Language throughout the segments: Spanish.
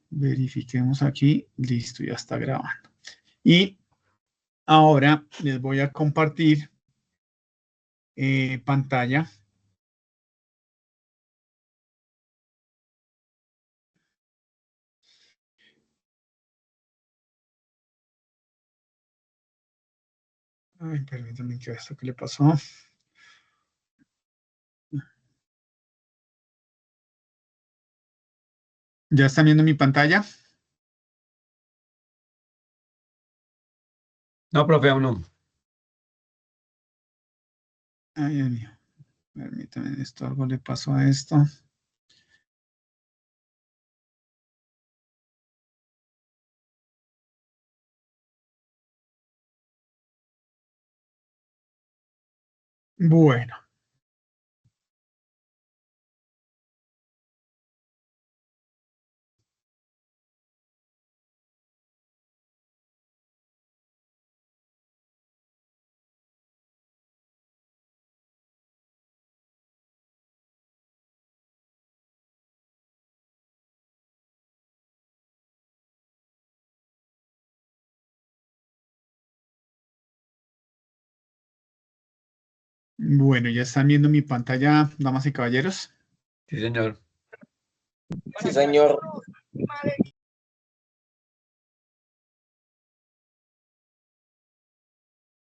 Verifiquemos aquí. Listo, ya está grabando. Y ahora les voy a compartir pantalla. Ay, permítanme que esto que le pasó. ¿Ya están viendo mi pantalla? No, profe, aún no. Ay, Dios mío. Permítanme, esto algo le pasó a esto. Bueno. Bueno, ya están viendo mi pantalla, damas y caballeros. Sí, señor. Sí, señor.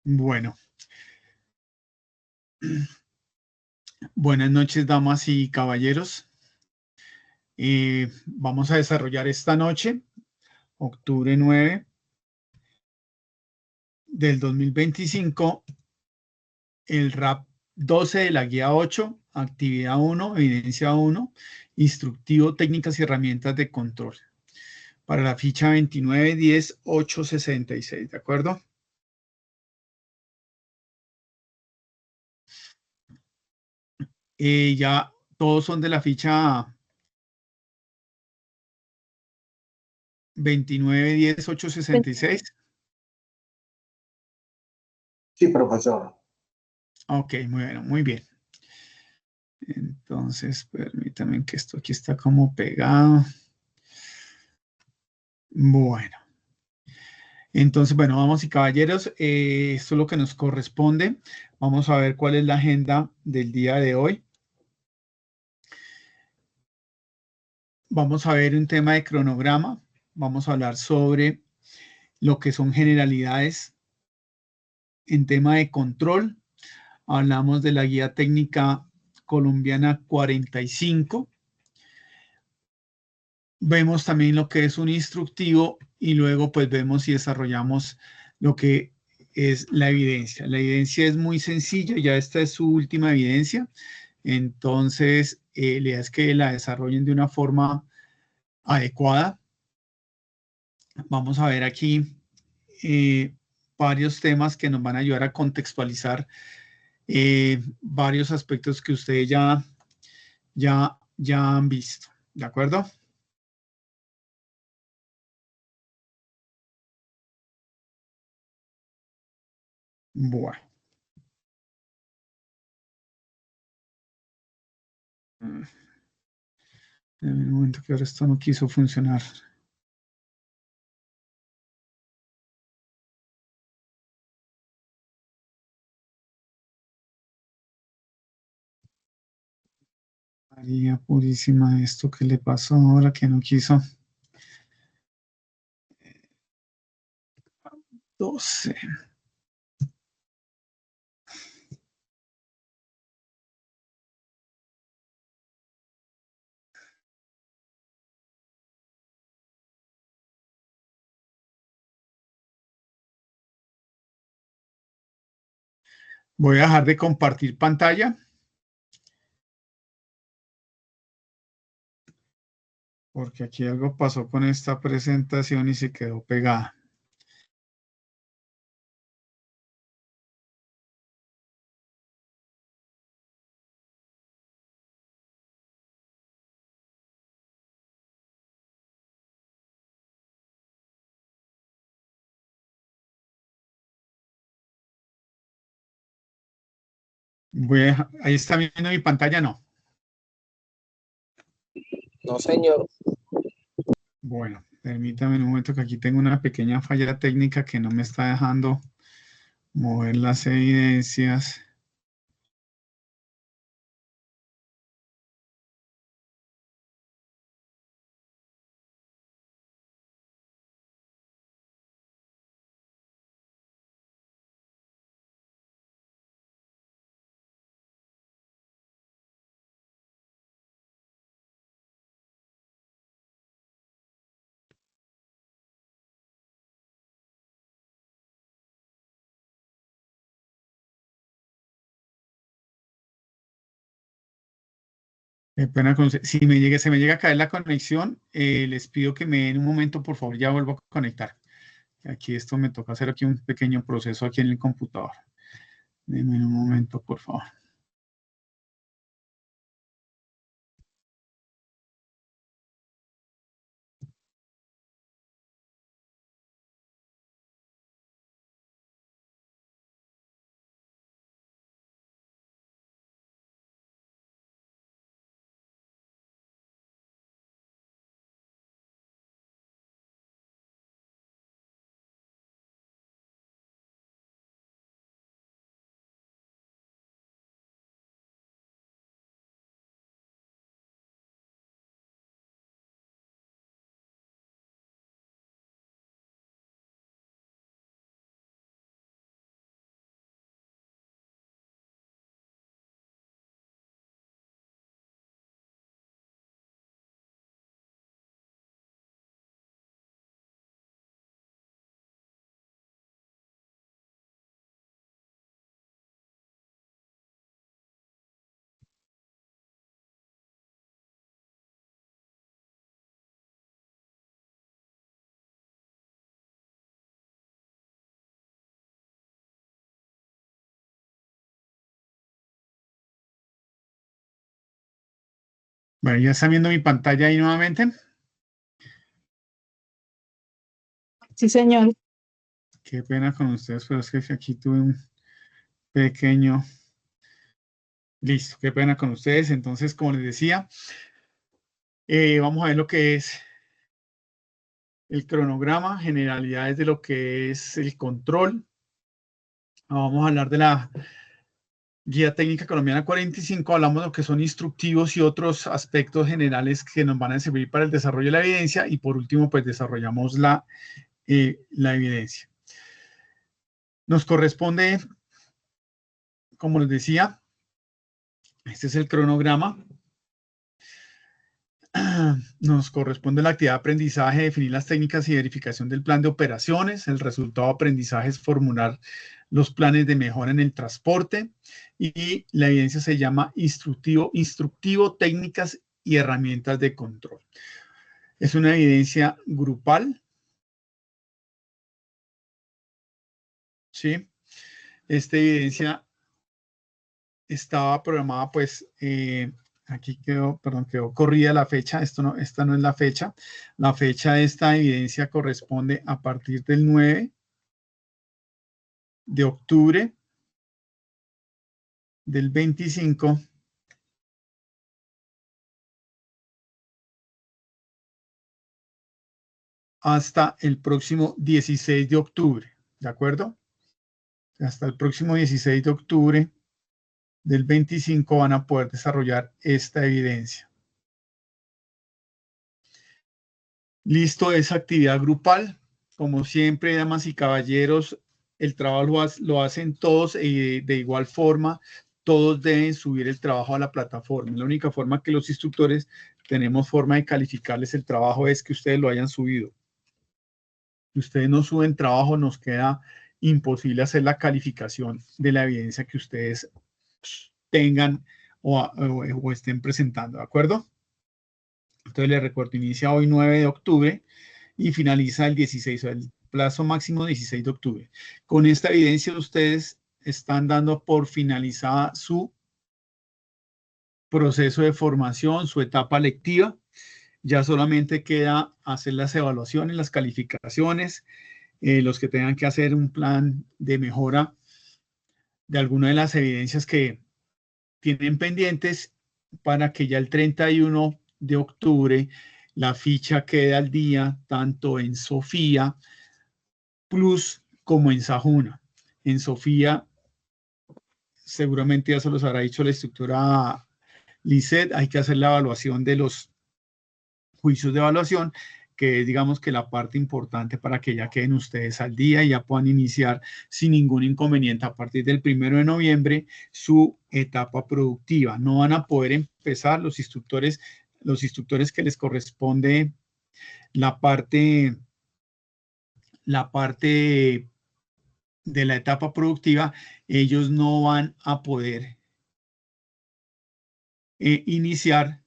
Bueno. Buenas noches, damas y caballeros. Vamos a desarrollar esta noche, octubre 9 del 2025, el RAP 12 de la guía 8, actividad 1, evidencia 1, instructivo, técnicas y herramientas de control, para la ficha 2910-866, ¿de acuerdo? Ya todos son de la ficha 2910-866. Sí, profesor. Ok, muy bueno, muy bien. Entonces, permítanme que esto aquí está como pegado. Bueno. Entonces, bueno, vamos y caballeros, esto es lo que nos corresponde. Vamos a ver cuál es la agenda del día de hoy. Vamos a ver un tema de cronograma. Vamos a hablar sobre lo que son generalidades en tema de control. Hablamos de la guía técnica colombiana 45. Vemos también lo que es un instructivo y luego pues vemos y desarrollamos lo que es la evidencia. La evidencia es muy sencilla, ya esta es su última evidencia, entonces la idea es que la desarrollen de una forma adecuada. Vamos a ver aquí varios temas que nos van a ayudar a contextualizar varios aspectos que ustedes ya han visto, ¿de acuerdo? Bueno. En el momento que ahora esto no quiso funcionar. María Purísima, ¿esto qué le pasó ahora que no quiso? 12. Voy a dejar de compartir pantalla. Porque aquí algo pasó con esta presentación y se quedó pegada. Ahí está viendo mi pantalla, no. No, señor. Bueno, permítame un momento que aquí tengo una pequeña falla técnica que no me está dejando mover las evidencias. Qué pena con usted. Si se me llega a caer la conexión, les pido que me den un momento, por favor, ya vuelvo a conectar. Aquí esto me toca hacer aquí un pequeño proceso aquí en el computador. Denme un momento, por favor. Bueno, ya están viendo mi pantalla ahí nuevamente. Sí, señor. Qué pena con ustedes, pero es que aquí tuve un pequeño... Listo, qué pena con ustedes. Entonces, como les decía, vamos a ver lo que es el cronograma, generalidades de lo que es el control. Vamos a hablar de la Guía Técnica Colombiana 45, hablamos de lo que son instructivos y otros aspectos generales que nos van a servir para el desarrollo de la evidencia y por último, pues desarrollamos la evidencia. Nos corresponde, como les decía, este es el cronograma. Nos corresponde la actividad de aprendizaje, definir las técnicas y verificación del plan de operaciones. El resultado de aprendizaje es formular los planes de mejora en el transporte y la evidencia se llama instructivo, técnicas y herramientas de control. Es una evidencia grupal, ¿sí? Esta evidencia estaba programada, pues, aquí quedó, perdón, quedó corrida la fecha. Esta no es la fecha. La fecha de esta evidencia corresponde a partir del 9 de octubre del 25 hasta el próximo 16 de octubre, ¿de acuerdo? Hasta el próximo 16 de octubre del 25 van a poder desarrollar esta evidencia. Listo, esa actividad grupal. Como siempre, damas y caballeros, el trabajo lo hacen todos y de igual forma, todos deben subir el trabajo a la plataforma. La única forma que los instructores tenemos forma de calificarles el trabajo es que ustedes lo hayan subido. Si ustedes no suben trabajo, nos queda imposible hacer la calificación de la evidencia que ustedes tengan o estén presentando, ¿de acuerdo? Entonces les recuerdo, inicia hoy 9 de octubre y finaliza el 16, o el plazo máximo 16 de octubre. Con esta evidencia ustedes están dando por finalizada su proceso de formación, su etapa lectiva. Ya solamente queda hacer las evaluaciones, las calificaciones, los que tengan que hacer un plan de mejora de alguna de las evidencias que tienen pendientes para que ya el 31 de octubre la ficha queda al día tanto en Sofía Plus como en Sajuna. En Sofía, seguramente ya se los habrá dicho la instructora Lisset, hay que hacer la evaluación de los juicios de evaluación, que es, digamos, que la parte importante para que ya queden ustedes al día y ya puedan iniciar sin ningún inconveniente a partir del 1 de noviembre su etapa productiva. No van a poder empezar los instructores que les corresponde la parte de la etapa productiva, ellos no van a poder iniciar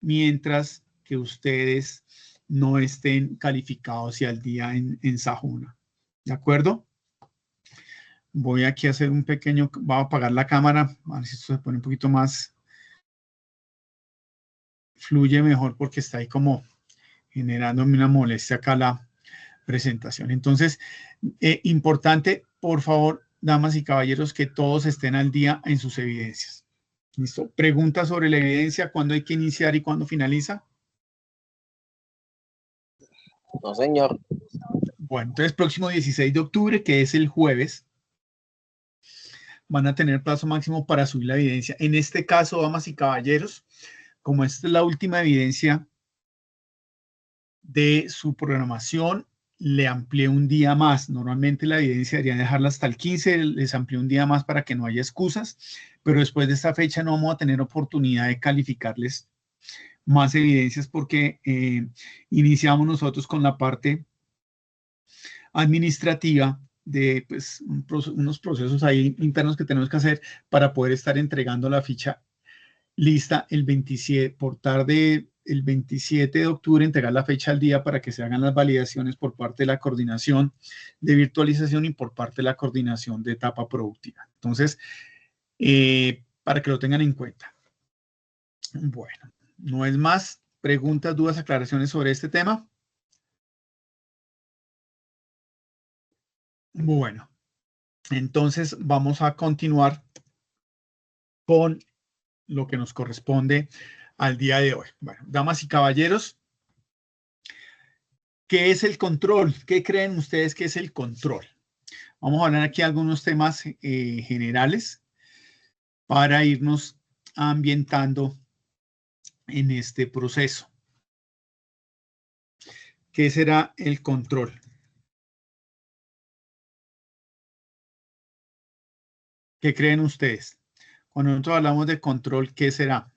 mientras que ustedes no estén calificados y al día en Sajuna. ¿De acuerdo? Voy aquí a hacer un pequeño, voy a apagar la cámara, a ver si esto se pone un poquito más, fluye mejor porque está ahí como generándome una molestia acá la presentación. Entonces, importante, por favor, damas y caballeros, que todos estén al día en sus evidencias. ¿Listo? Pregunta sobre la evidencia, ¿cuándo hay que iniciar y cuándo finaliza? No, señor. Bueno, entonces próximo 16 de octubre, que es el jueves, van a tener plazo máximo para subir la evidencia. En este caso, damas y caballeros, como esta es la última evidencia de su programación, le amplié un día más. Normalmente la evidencia debería dejarla hasta el 15, les amplié un día más para que no haya excusas, pero después de esta fecha no vamos a tener oportunidad de calificarles más evidencias porque iniciamos nosotros con la parte administrativa de pues, unos procesos ahí internos que tenemos que hacer para poder estar entregando la ficha lista el 27, por tarde el 27 de octubre, entregar la fecha al día para que se hagan las validaciones por parte de la coordinación de virtualización y por parte de la coordinación de etapa productiva. Entonces, para que lo tengan en cuenta. Bueno, no es más. ¿Preguntas, dudas, aclaraciones sobre este tema? Bueno, entonces vamos a continuar con lo que nos corresponde al día de hoy. Bueno, damas y caballeros, ¿qué es el control? ¿Qué creen ustedes que es el control? Vamos a hablar aquí de algunos temas generales para irnos ambientando en este proceso. ¿Qué será el control? ¿Qué creen ustedes? Cuando nosotros hablamos de control, ¿qué será?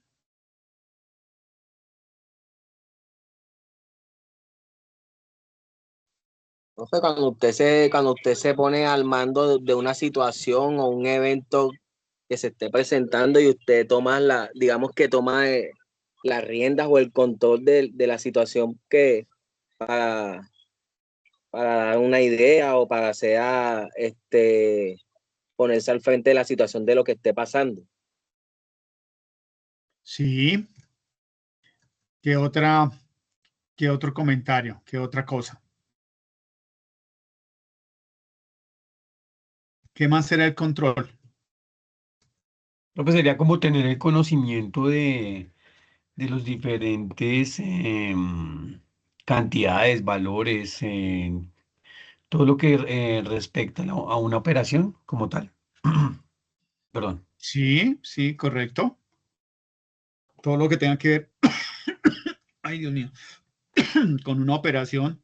No sé, cuando usted se pone al mando de una situación o un evento que se esté presentando y usted toma digamos que toma las riendas o el control de la situación que para, para dar una idea o para sea ponerse al frente de la situación de lo que esté pasando. Sí. ¿Qué otro comentario? ¿Qué otra cosa? ¿Qué más será el control? Creo que sería como tener el conocimiento de los diferentes cantidades, valores, todo lo que respecta a una operación como tal. Perdón. Sí, sí, correcto. Todo lo que tenga que ver, ay Dios mío, con una operación.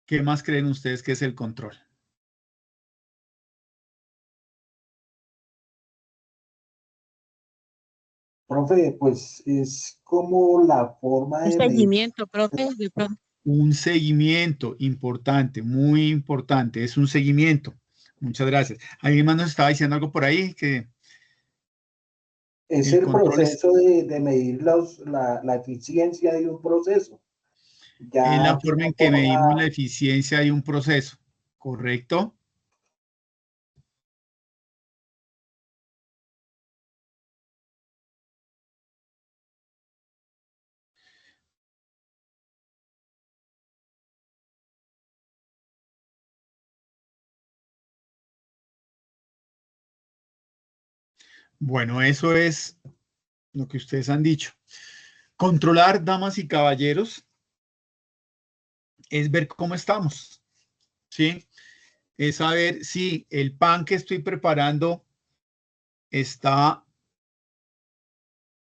¿Qué más creen ustedes que es el control? Profe, pues es como la forma Un de medir. seguimiento, profe, de pronto. Un seguimiento importante, muy importante, es un seguimiento. Muchas gracias. ¿Alguien más nos estaba diciendo algo por ahí? Que Es el el control proceso de medir la eficiencia de un proceso. es Ya la de forma una en que medimos la forma, eficiencia de un proceso, ¿correcto? Bueno, eso es lo que ustedes han dicho. Controlar, damas y caballeros, es ver cómo estamos, ¿sí? Es saber si el pan que estoy preparando está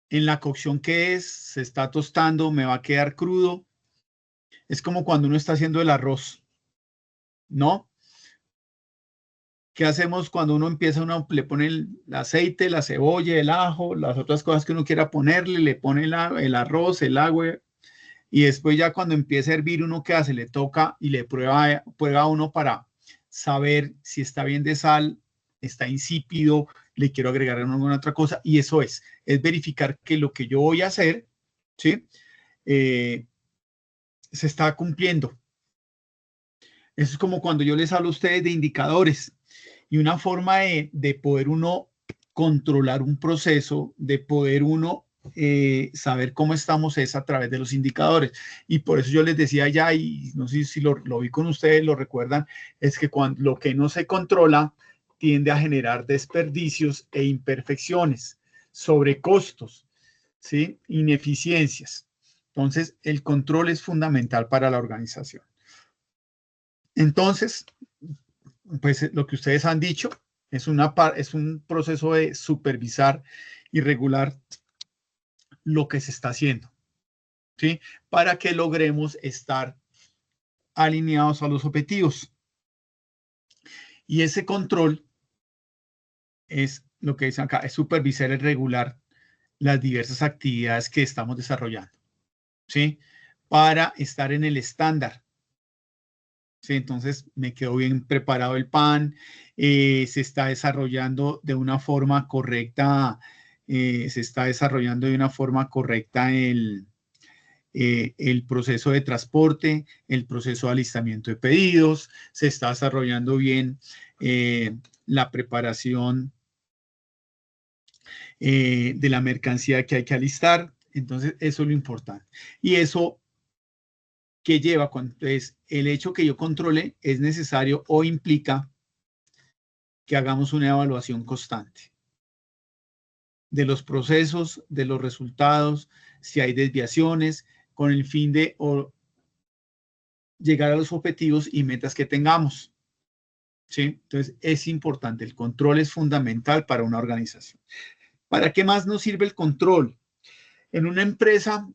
en la cocción que es, se está tostando, me va a quedar crudo. Es como cuando uno está haciendo el arroz, ¿no? ¿Qué hacemos cuando uno empieza, uno le pone el aceite, la cebolla, el ajo, las otras cosas que uno quiera ponerle, le pone el arroz, el agua, y después ya cuando empieza a hervir, uno qué hace, le toca y le prueba uno para saber si está bien de sal, está insípido, le quiero agregar alguna otra cosa, y eso es verificar que lo que yo voy a hacer, ¿sí? Se está cumpliendo. Eso es como cuando yo les hablo a ustedes de indicadores y una forma de poder uno controlar un proceso, de poder uno saber cómo estamos es a través de los indicadores. Y por eso yo les decía ya, y no sé si lo vi con ustedes, lo recuerdan, es que cuando lo que no se controla tiende a generar desperdicios e imperfecciones, sobrecostos, ¿sí? Ineficiencias. Entonces, el control es fundamental para la organización. Entonces, pues lo que ustedes han dicho es un proceso de supervisar y regular lo que se está haciendo, ¿sí? Para que logremos estar alineados a los objetivos. Y ese control es lo que dicen acá, es supervisar y regular las diversas actividades que estamos desarrollando, ¿sí? Para estar en el estándar. Sí, entonces me quedó bien preparado el pan, se está desarrollando de una forma correcta, se está desarrollando de una forma correcta el proceso de transporte, el proceso de alistamiento de pedidos, se está desarrollando bien la preparación de la mercancía que hay que alistar. Entonces, eso es lo importante. Y eso que lleva, entonces, el hecho que yo controle es necesario o implica que hagamos una evaluación constante de los procesos, de los resultados, si hay desviaciones, con el fin de llegar a los objetivos y metas que tengamos. ¿Sí? Entonces, es importante. El control es fundamental para una organización. ¿Para qué más nos sirve el control? En una empresa,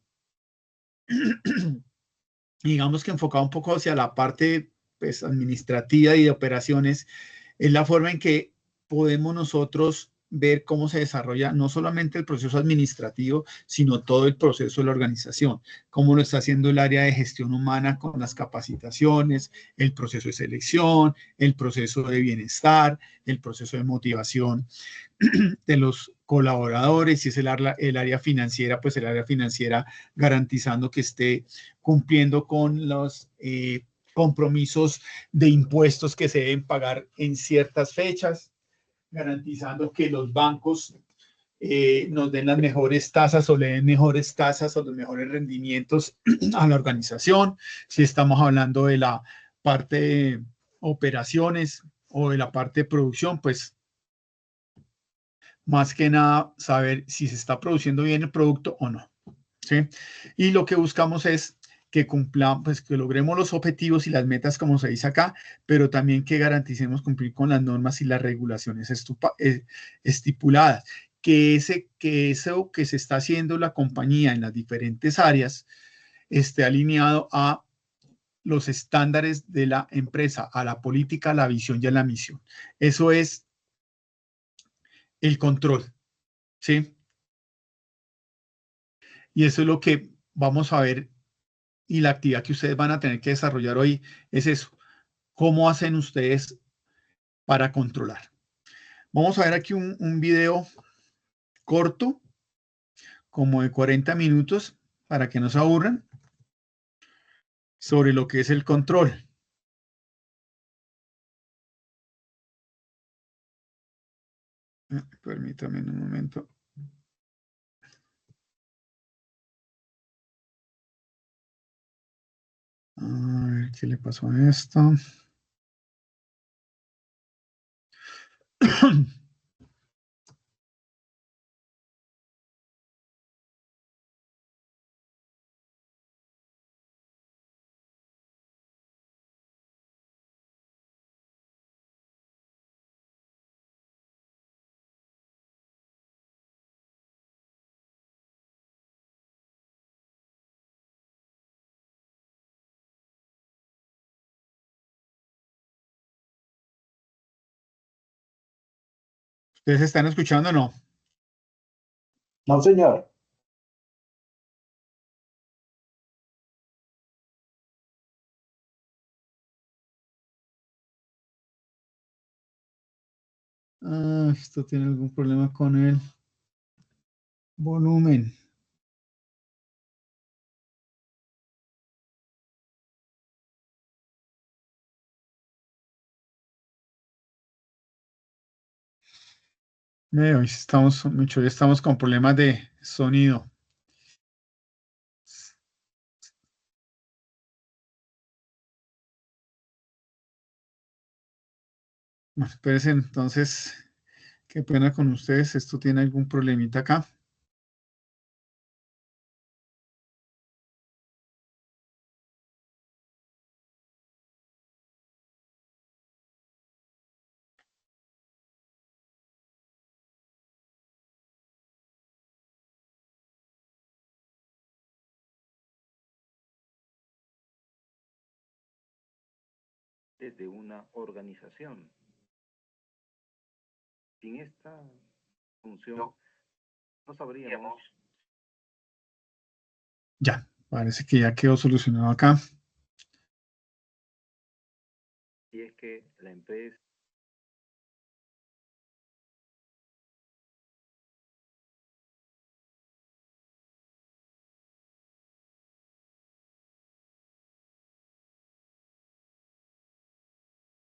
digamos que enfocado un poco hacia la parte pues, administrativa y de operaciones, es la forma en que podemos nosotros ver cómo se desarrolla no solamente el proceso administrativo, sino todo el proceso de la organización, cómo lo está haciendo el área de gestión humana con las capacitaciones, el proceso de selección, el proceso de bienestar, el proceso de motivación de los colaboradores, si es el área financiera, pues el área financiera garantizando que esté cumpliendo con los compromisos de impuestos que se deben pagar en ciertas fechas, garantizando que los bancos nos den las mejores tasas o le den mejores tasas o los mejores rendimientos a la organización. Si estamos hablando de la parte de operaciones o de la parte de producción, pues más que nada saber si se está produciendo bien el producto o no. ¿Sí? Y lo que buscamos es que cumplamos, pues que logremos los objetivos y las metas, como se dice acá, pero también que garanticemos cumplir con las normas y las regulaciones estipuladas. Que eso que se está haciendo la compañía en las diferentes áreas esté alineado a los estándares de la empresa, a la política, a la visión y a la misión. Eso es el control, ¿sí? Y eso es lo que vamos a ver y la actividad que ustedes van a tener que desarrollar hoy es eso. ¿Cómo hacen ustedes para controlar? Vamos a ver aquí un video corto, como de 40 minutos, para que no se aburran, sobre lo que es el control. Permítame un momento. A ver, ¿qué le pasó a esto? ¿Ustedes están escuchando o no? No, señor. Ah, esto tiene algún problema con el volumen. Hoy estamos con problemas de sonido. Bueno, espérense, entonces, qué pena con ustedes. Esto tiene algún problemita acá. Desde una organización. Sin esta función no sabríamos. Ya, parece que ya quedó solucionado acá. Y es que la empresa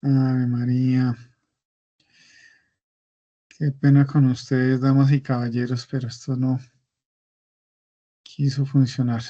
Ave María. Qué pena con ustedes, damas y caballeros, pero esto no quiso funcionar.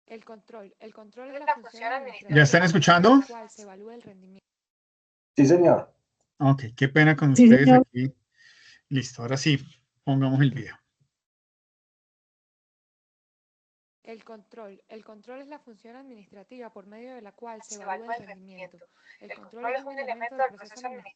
El control es la función administrativa. ¿Ya están escuchando? Cual se evalúa el rendimiento. Sí, señor. Ok, qué pena con Sí, ustedes señor. aquí. Listo, ahora sí, pongamos el video. El control es la función administrativa por medio de la cual se evalúa el rendimiento. El control es un elemento del proceso administrativo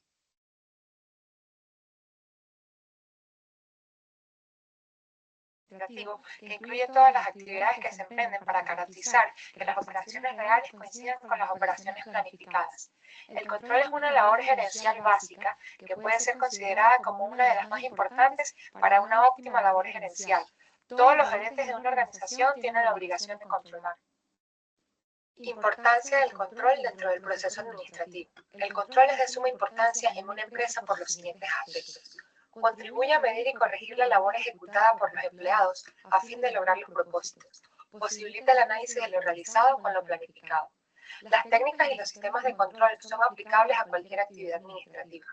que incluye todas las actividades que se emprenden para garantizar que las operaciones reales coincidan con las operaciones planificadas. El control es una labor gerencial básica que puede ser considerada como una de las más importantes para una óptima labor gerencial. Todos los gerentes de una organización tienen la obligación de controlar. Importancia del control dentro del proceso administrativo. El control es de suma importancia en una empresa por los siguientes aspectos. Contribuye a medir y corregir la labor ejecutada por los empleados a fin de lograr los propósitos. Posibilita el análisis de lo realizado con lo planificado. Las técnicas y los sistemas de control son aplicables a cualquier actividad administrativa.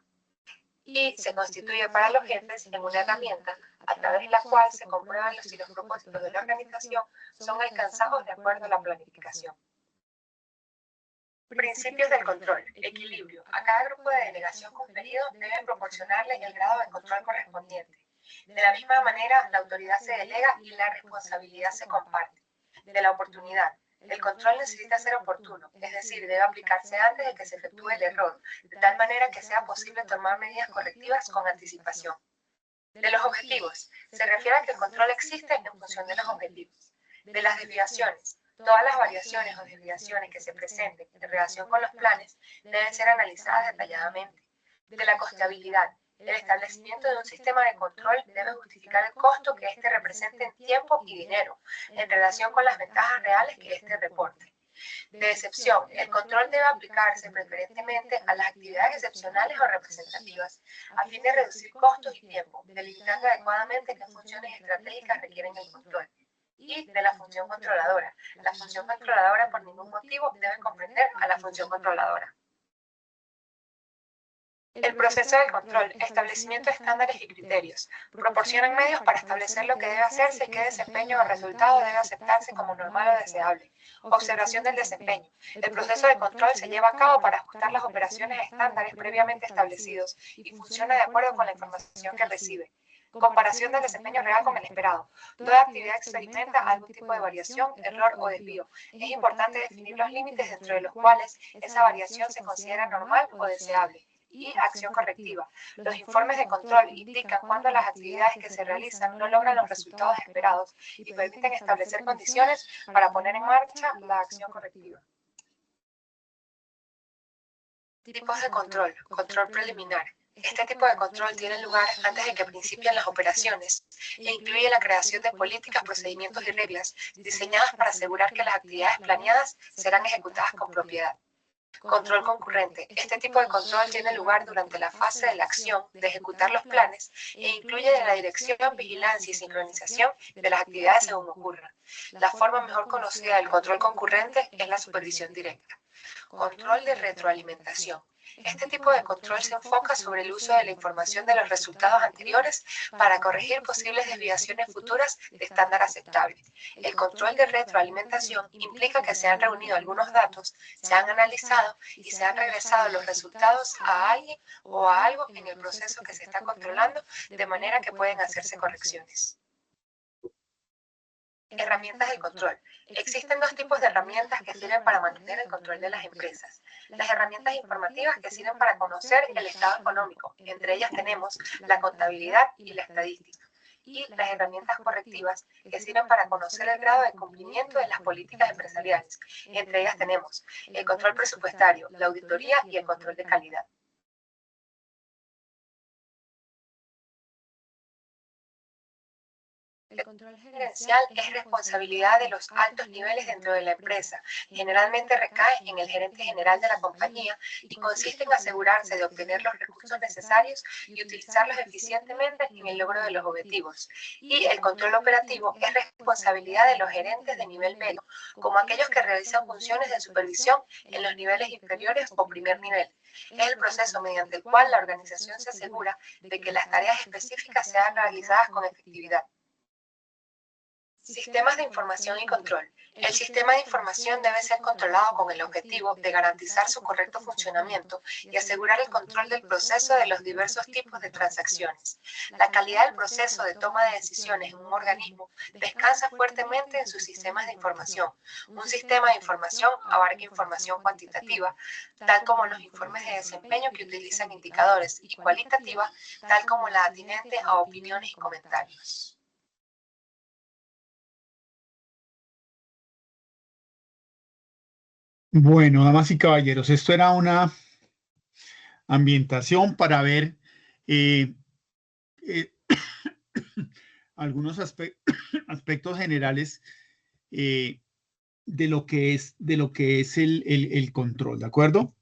Y se constituye para los jefes en una herramienta a través de la cual se comprueban si los propósitos de la organización son alcanzados de acuerdo a la planificación. Principios del control. Equilibrio. A cada grupo de delegación conferido debe proporcionarle el grado de control correspondiente. De la misma manera, la autoridad se delega y la responsabilidad se comparte. De la oportunidad. El control necesita ser oportuno, es decir, debe aplicarse antes de que se efectúe el error, de tal manera que sea posible tomar medidas correctivas con anticipación. De los objetivos. Se refiere a que el control existe en función de los objetivos. De las desviaciones. Todas las variaciones o desviaciones que se presenten en relación con los planes deben ser analizadas detalladamente. De la costeabilidad. El establecimiento de un sistema de control debe justificar el costo que éste represente en tiempo y dinero, en relación con las ventajas reales que éste reporte. De excepción. El control debe aplicarse preferentemente a las actividades excepcionales o representativas, a fin de reducir costos y tiempo, delimitando adecuadamente qué funciones estratégicas requieren el control. Y de la función controladora. La función controladora por ningún motivo debe comprender a la función controladora. El proceso de control, establecimiento de estándares y criterios. Proporcionan medios para establecer lo que debe hacerse y qué desempeño o resultado debe aceptarse como normal o deseable. Observación del desempeño. El proceso de control se lleva a cabo para ajustar las operaciones a estándares previamente establecidos y funciona de acuerdo con la información que recibe. Comparación del desempeño real con el esperado. Toda actividad experimenta algún tipo de variación, error o desvío. Es importante definir los límites dentro de los cuales esa variación se considera normal o deseable. Y acción correctiva. Los informes de control indican cuando las actividades que se realizan no logran los resultados esperados y permiten establecer condiciones para poner en marcha la acción correctiva. Tipos de control. Control preliminar. Este tipo de control tiene lugar antes de que principien las operaciones e incluye la creación de políticas, procedimientos y reglas diseñadas para asegurar que las actividades planeadas serán ejecutadas con propiedad. Control concurrente. Este tipo de control tiene lugar durante la fase de la acción de ejecutar los planes e incluye la dirección, vigilancia y sincronización de las actividades según ocurran. La forma mejor conocida del control concurrente es la supervisión directa. Control de retroalimentación. Este tipo de control se enfoca sobre el uso de la información de los resultados anteriores para corregir posibles desviaciones futuras de estándar aceptable. El control de retroalimentación implica que se han reunido algunos datos, se han analizado y se han regresado los resultados a alguien o a algo en el proceso que se está controlando, de manera que pueden hacerse correcciones. Herramientas de control. Existen dos tipos de herramientas que sirven para mantener el control de las empresas. Las herramientas informativas que sirven para conocer el estado económico. Entre ellas tenemos la contabilidad y la estadística. Y las herramientas correctivas que sirven para conocer el grado de cumplimiento de las políticas empresariales. Entre ellas tenemos el control presupuestario, la auditoría y el control de calidad. El control gerencial es responsabilidad de los altos niveles dentro de la empresa. Generalmente recae en el gerente general de la compañía y consiste en asegurarse de obtener los recursos necesarios y utilizarlos eficientemente en el logro de los objetivos. Y el control operativo es responsabilidad de los gerentes de nivel medio, como aquellos que realizan funciones de supervisión en los niveles inferiores o primer nivel. Es el proceso mediante el cual la organización se asegura de que las tareas específicas sean realizadas con efectividad. Sistemas de información y control. El sistema de información debe ser controlado con el objetivo de garantizar su correcto funcionamiento y asegurar el control del proceso de los diversos tipos de transacciones. La calidad del proceso de toma de decisiones en un organismo descansa fuertemente en sus sistemas de información. Un sistema de información abarca información cuantitativa, tal como los informes de desempeño que utilizan indicadores, y cualitativa, tal como la atinente a opiniones y comentarios. Bueno, damas y caballeros, esto era una ambientación para ver eh, eh, algunos aspectos generales de lo que es el control, ¿de acuerdo?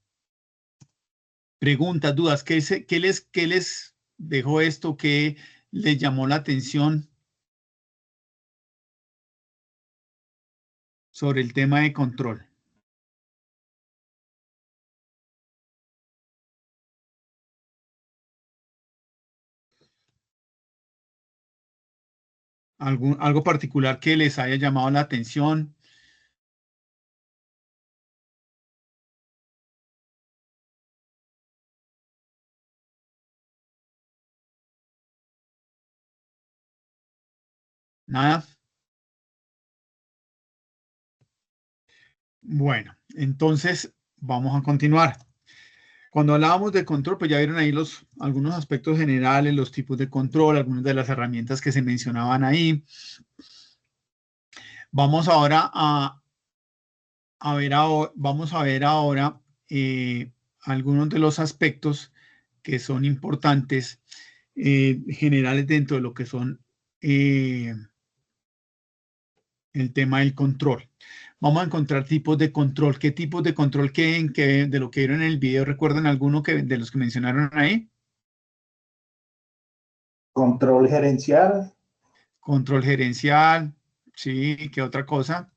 Preguntas, dudas, ¿qué les dejó esto? ¿Qué les llamó la atención sobre el tema de control? ¿Algo particular que les haya llamado la atención? ¿Nada? Bueno, entonces vamos a continuar. Cuando hablábamos de control, pues ya vieron ahí algunos aspectos generales, los tipos de control, algunas de las herramientas que se mencionaban ahí. Vamos ahora vamos a ver ahora algunos de los aspectos que son importantes generales dentro de lo que son el tema del control. Vamos a encontrar tipos de control. ¿Qué tipos de control de lo que vieron en el video? ¿Recuerdan alguno de los que mencionaron ahí? Control gerencial. Control gerencial, sí, ¿qué otra cosa?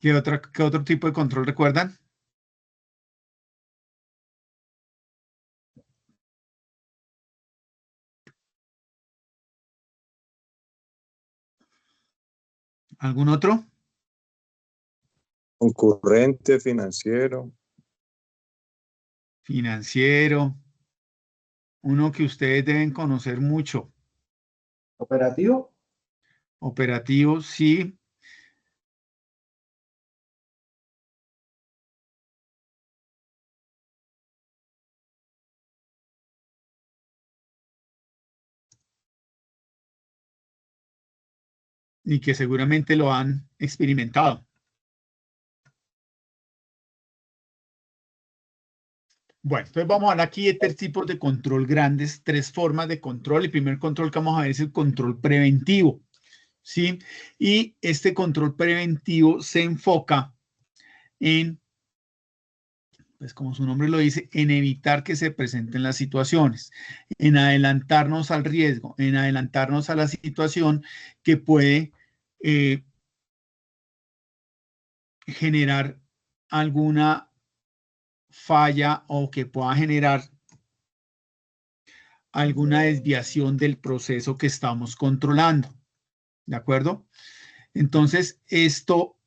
¿Qué otro tipo de control recuerdan? ¿Algún otro? Concurrente, financiero. Financiero. Uno que ustedes deben conocer mucho. Operativo. Operativo, sí. Y que seguramente lo han experimentado. Bueno, entonces vamos a hablar aquí de 3 tipos de control grandes, 3 formas de control. El primer control que vamos a ver es el control preventivo, ¿sí? Y este control preventivo se enfoca en, pues como su nombre lo dice, en evitar que se presenten las situaciones, en adelantarnos al riesgo, en adelantarnos a la situación que puede generar alguna falla o que pueda generar alguna desviación del proceso que estamos controlando. ¿De acuerdo? Entonces, esto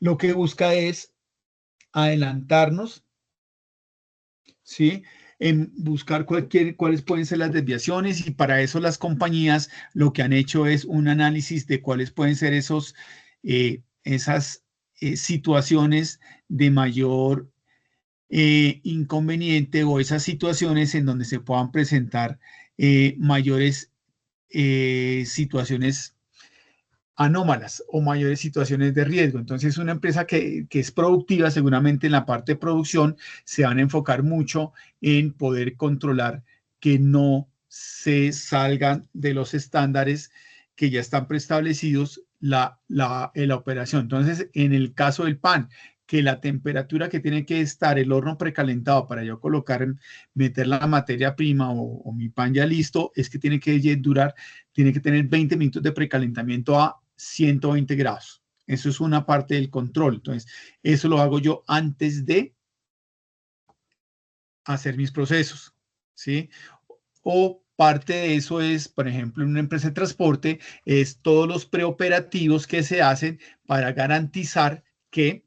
lo que busca es adelantarnos, ¿sí? En buscar cuáles pueden ser las desviaciones, y para eso las compañías lo que han hecho es un análisis de cuáles pueden ser esas situaciones de mayor inconveniente, o esas situaciones en donde se puedan presentar mayores situaciones anómalas o mayores situaciones de riesgo. Entonces, una empresa que es productiva, seguramente en la parte de producción se van a enfocar mucho en poder controlar que no se salgan de los estándares que ya están preestablecidos la operación. Entonces, en el caso del pan, que la temperatura que tiene que estar el horno precalentado para yo meter la materia prima o mi pan ya listo, es que tiene que durar, tiene que tener 20 minutos de precalentamiento a 120 grados. Eso es una parte del control. Entonces, eso lo hago yo antes de hacer mis procesos, ¿sí? O parte de eso es, por ejemplo, en una empresa de transporte, es todos los preoperativos que se hacen para garantizar que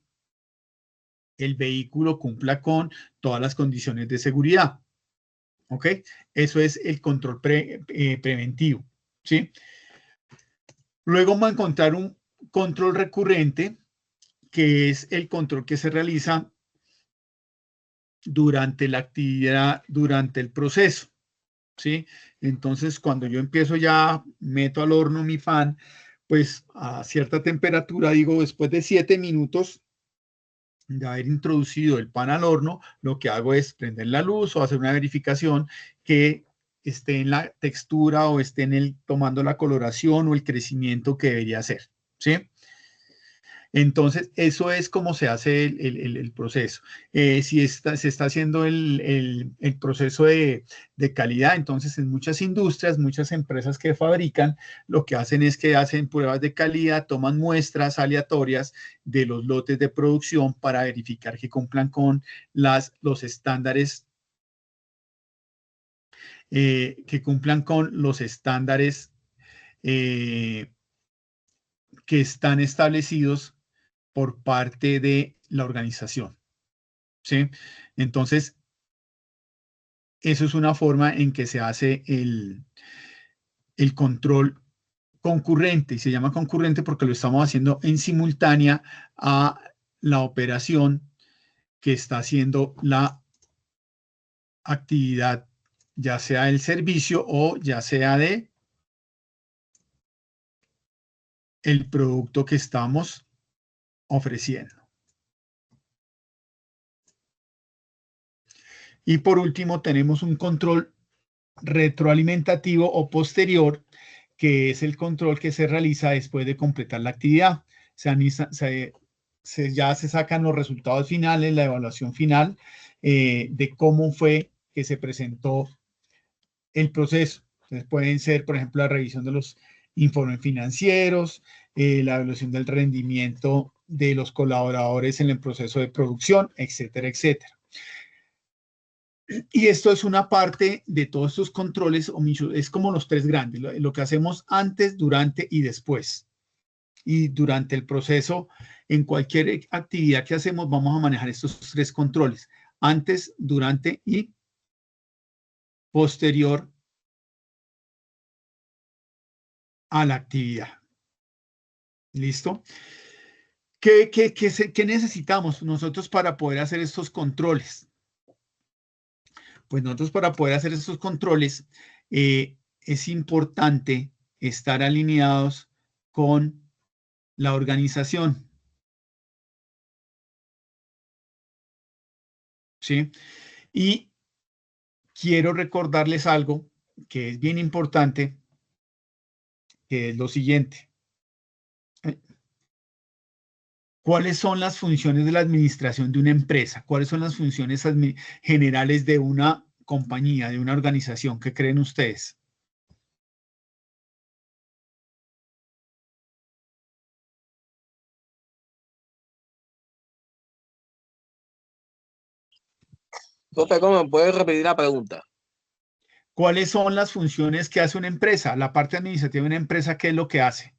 el vehículo cumpla con todas las condiciones de seguridad. ¿Ok? Eso es el control preventivo, ¿sí? Luego vamos a encontrar un control recurrente, que es el control que se realiza durante la actividad, durante el proceso, ¿sí? Entonces, cuando yo empiezo ya, meto al horno mi pan, pues a cierta temperatura, digo, después de 7 minutos de haber introducido el pan al horno, lo que hago es prender la luz o hacer una verificación que esté en la textura o esté tomando la coloración o el crecimiento que debería hacer, ¿sí? Entonces, eso es como se hace el proceso. Si se está haciendo el proceso de calidad, entonces en muchas industrias, muchas empresas que fabrican, lo que hacen es que hacen pruebas de calidad, toman muestras aleatorias de los lotes de producción para verificar que cumplan con los estándares, que están establecidos por parte de la organización, ¿sí? Entonces, eso es una forma en que se hace el control concurrente, y se llama concurrente porque lo estamos haciendo en simultánea a la operación que está haciendo la actividad, ya sea el servicio o ya sea de el producto que estamos ofreciendo. Y por último, tenemos un control retroalimentativo o posterior, que es el control que se realiza después de completar la actividad. Ya se sacan los resultados finales, la evaluación final de cómo fue que se presentó el proceso. Entonces pueden ser, por ejemplo, la revisión de los informes financieros, la evaluación del rendimiento de los colaboradores en el proceso de producción, etcétera, etcétera. Y esto es una parte de todos estos controles, es como los tres grandes, lo que hacemos antes, durante y después. Y durante el proceso, en cualquier actividad que hacemos, vamos a manejar estos tres controles: antes, durante y posterior a la actividad. ¿Listo? ¿Qué necesitamos nosotros para poder hacer estos controles? Pues nosotros, para poder hacer estos controles, es importante estar alineados con la organización. ¿Sí? Y quiero recordarles algo que es bien importante, que es lo siguiente. ¿Cuáles son las funciones de la administración de una empresa? ¿Cuáles son las funciones generales de una compañía, de una organización? ¿Qué creen ustedes? Profe, ¿cómo me puedes repetir la pregunta? ¿Cuáles son las funciones que hace una empresa? La parte administrativa de una empresa, ¿qué es lo que hace?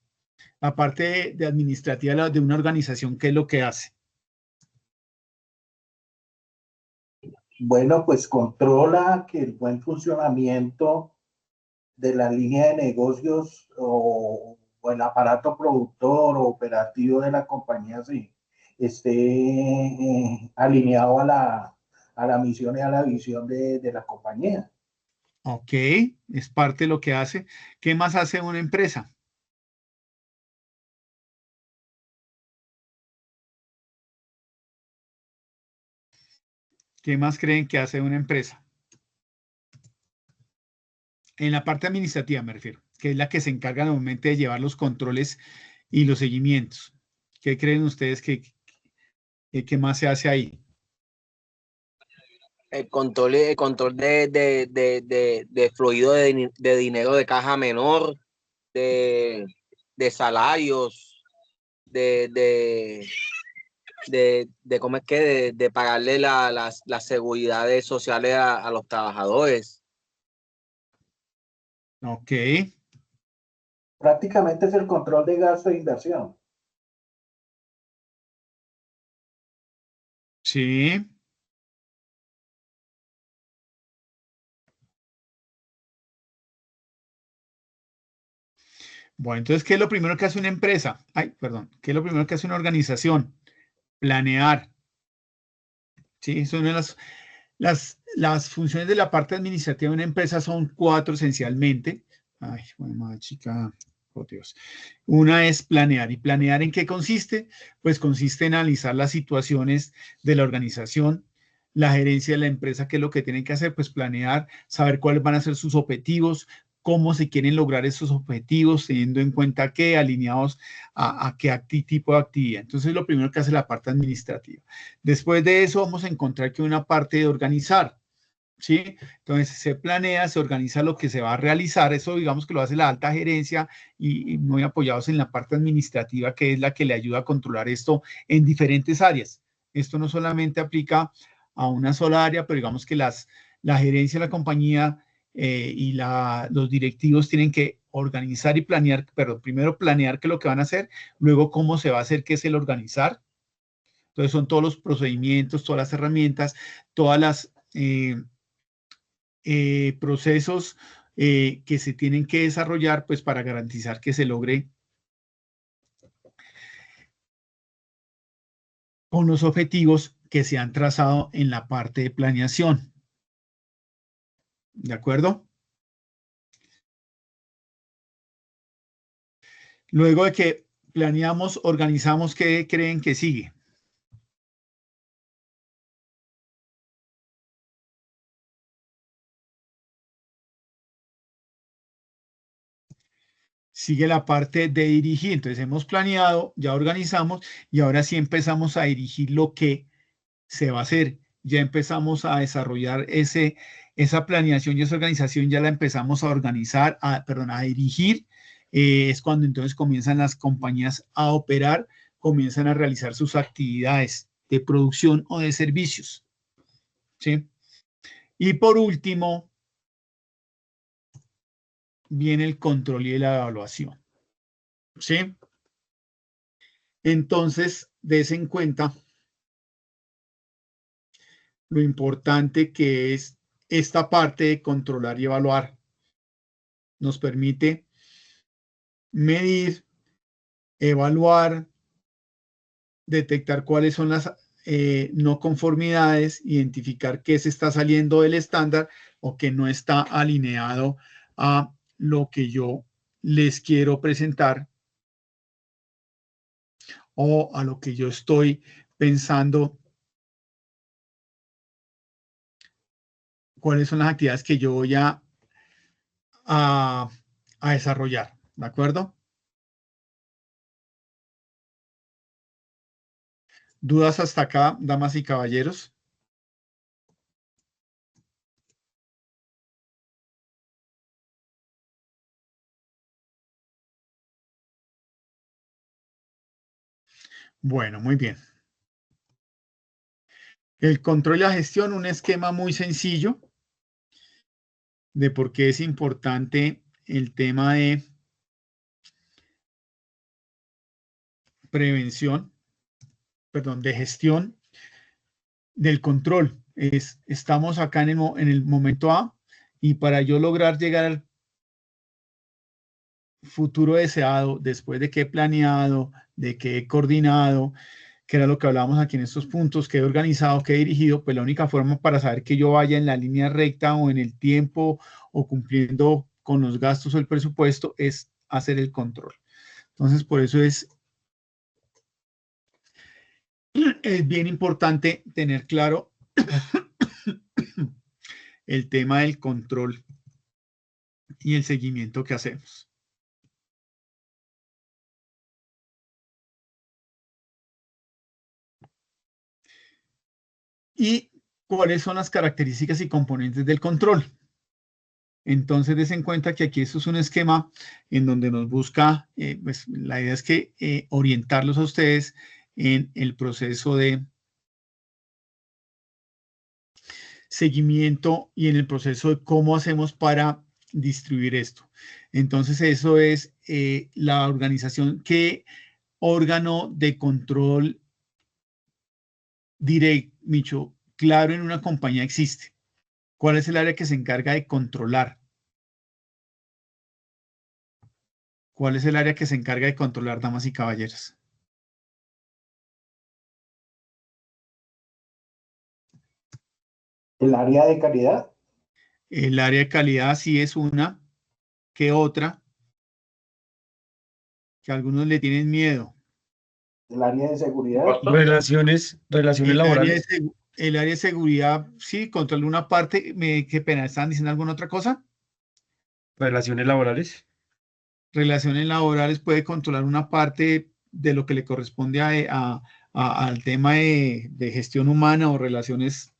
La parte de administrativa de una organización, ¿qué es lo que hace? Bueno, pues controla que el buen funcionamiento de la línea de negocios o el aparato productor o operativo de la compañía sí, esté alineado a la misión y a la visión de la compañía. Ok, es parte de lo que hace. ¿Qué más hace una empresa? ¿Qué más creen que hace una empresa? En la parte administrativa me refiero, que es la que se encarga normalmente de llevar los controles y los seguimientos. ¿Qué creen ustedes que más se hace ahí? El control de fluido de dinero de caja menor, de salarios, de cómo es que de pagarle las seguridades sociales a los trabajadores. Ok, Prácticamente es el control de gasto e inversión. sí. Bueno, entonces, ¿qué es lo primero que hace una empresa? Ay, perdón, ¿qué es lo primero que hace una organización? Planear. Sí, son las funciones de la parte administrativa de una empresa son 4 esencialmente. Ay, bueno, chica, oh Dios. Una es planear. ¿Y planear en qué consiste? Pues consiste en analizar las situaciones de la organización, la gerencia de la empresa, qué es lo que tienen que hacer, pues planear, saber cuáles van a ser sus objetivos, cómo se quieren lograr esos objetivos, teniendo en cuenta que alineados a qué tipo de actividad. Entonces, lo primero que hace la parte administrativa. Después de eso, vamos a encontrar que una parte de organizar. ¿Sí? Entonces se planea, se organiza lo que se va a realizar, eso digamos que lo hace la alta gerencia y muy apoyados en la parte administrativa, que es la que le ayuda a controlar esto en diferentes áreas. Esto no solamente aplica a una sola área, pero digamos que la gerencia de la compañía y los directivos tienen que organizar y planear, perdón, primero planear qué es lo que van a hacer, luego cómo se va a hacer, qué es el organizar. Entonces son todos los procedimientos, todas las herramientas, todas las procesos que se tienen que desarrollar pues para garantizar que se logre con los objetivos que se han trazado en la parte de planeación. ¿De acuerdo? Luego de que planeamos, organizamos, ¿qué creen que sigue? Sigue la parte de dirigir. Entonces hemos planeado, ya organizamos y ahora sí empezamos a dirigir lo que se va a hacer. Ya empezamos a desarrollar esa planeación y esa organización, ya la empezamos a organizar, a dirigir. Es cuando entonces comienzan las compañías a operar comienzan a realizar sus actividades de producción o de servicios. ¿Sí? Y por último, viene el control y la evaluación. ¿Sí? Entonces, des en cuenta lo importante que es esta parte de controlar y evaluar. Nos permite medir, evaluar, detectar cuáles son las no conformidades, identificar qué se está saliendo del estándar o que no está alineado a lo que yo les quiero presentar o a lo que yo estoy pensando, cuáles son las actividades que yo voy a desarrollar, ¿de acuerdo? ¿Dudas hasta acá, damas y caballeros? Bueno, muy bien. El control y la gestión, un esquema muy sencillo de por qué es importante el tema de prevención, perdón, de gestión del control. Estamos acá en el momento A y para yo lograr llegar al futuro deseado, después de que he planeado, de que he coordinado, que era lo que hablábamos aquí en estos puntos, que he organizado, que he dirigido, pues la única forma para saber que yo vaya en la línea recta o en el tiempo o cumpliendo con los gastos o el presupuesto es hacer el control. Entonces, por eso es bien importante tener claro el tema del control y el seguimiento que hacemos. ¿Y cuáles son las características y componentes del control? Entonces, des en cuenta que aquí esto es un esquema en donde nos busca, pues la idea es que orientarlos a ustedes en el proceso de seguimiento y en el proceso de cómo hacemos para distribuir esto. Entonces, eso es la organización. ¿Qué órgano de control directo, Micho, claro, en una compañía existe? ¿Cuál es el área que se encarga de controlar? ¿Cuál es el área que se encarga de controlar, damas y caballeros? ¿El área de calidad? El área de calidad sí es una que otra, que algunos le tienen miedo. ¿El área de seguridad? Relaciones laborales. El área de seguridad, sí, controla una parte. Qué pena, ¿estaban diciendo alguna otra cosa? Relaciones laborales. Relaciones laborales puede controlar una parte de lo que le corresponde al tema de gestión humana o relaciones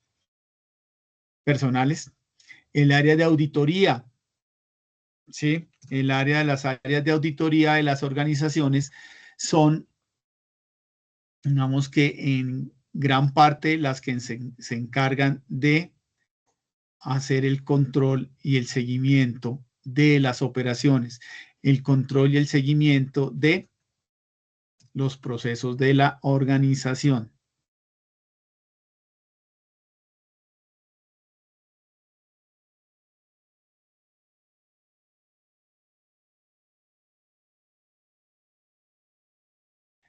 personales. El área de auditoría, ¿sí? El área de las áreas de auditoría de las organizaciones son, digamos que en gran parte las que se encargan de hacer el control y el seguimiento de las operaciones, el control y el seguimiento de los procesos de la organización.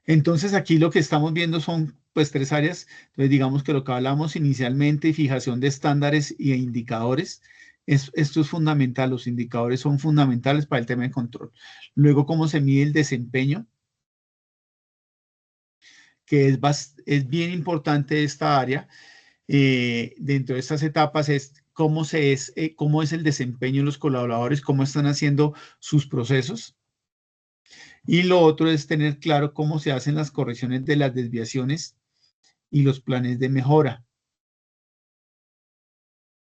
Entonces aquí lo que estamos viendo son pues tres áreas. Entonces digamos que lo que hablamos inicialmente, fijación de estándares y indicadores. Esto es fundamental, los indicadores son fundamentales para el tema de control. Luego, cómo se mide el desempeño, que es bien importante esta área. Dentro de estas etapas es cómo es el desempeño de los colaboradores, cómo están haciendo sus procesos. Y lo otro es tener claro cómo se hacen las correcciones de las desviaciones y los planes de mejora.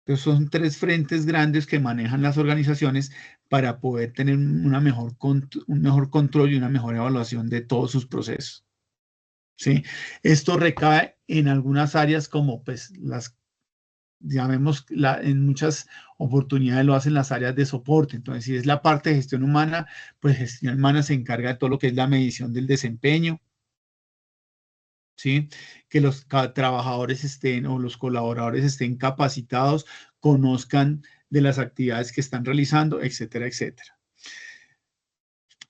Entonces son tres frentes grandes que manejan las organizaciones para poder tener un mejor control y una mejor evaluación de todos sus procesos. ¿sí? Esto recae en algunas áreas como pues las, llamemos, en muchas oportunidades lo hacen las áreas de soporte. Entonces, si es la parte de gestión humana, pues gestión humana se encarga de todo lo que es la medición del desempeño, ¿sí? Que los trabajadores estén o los colaboradores estén capacitados, conozcan de las actividades que están realizando, etcétera, etcétera.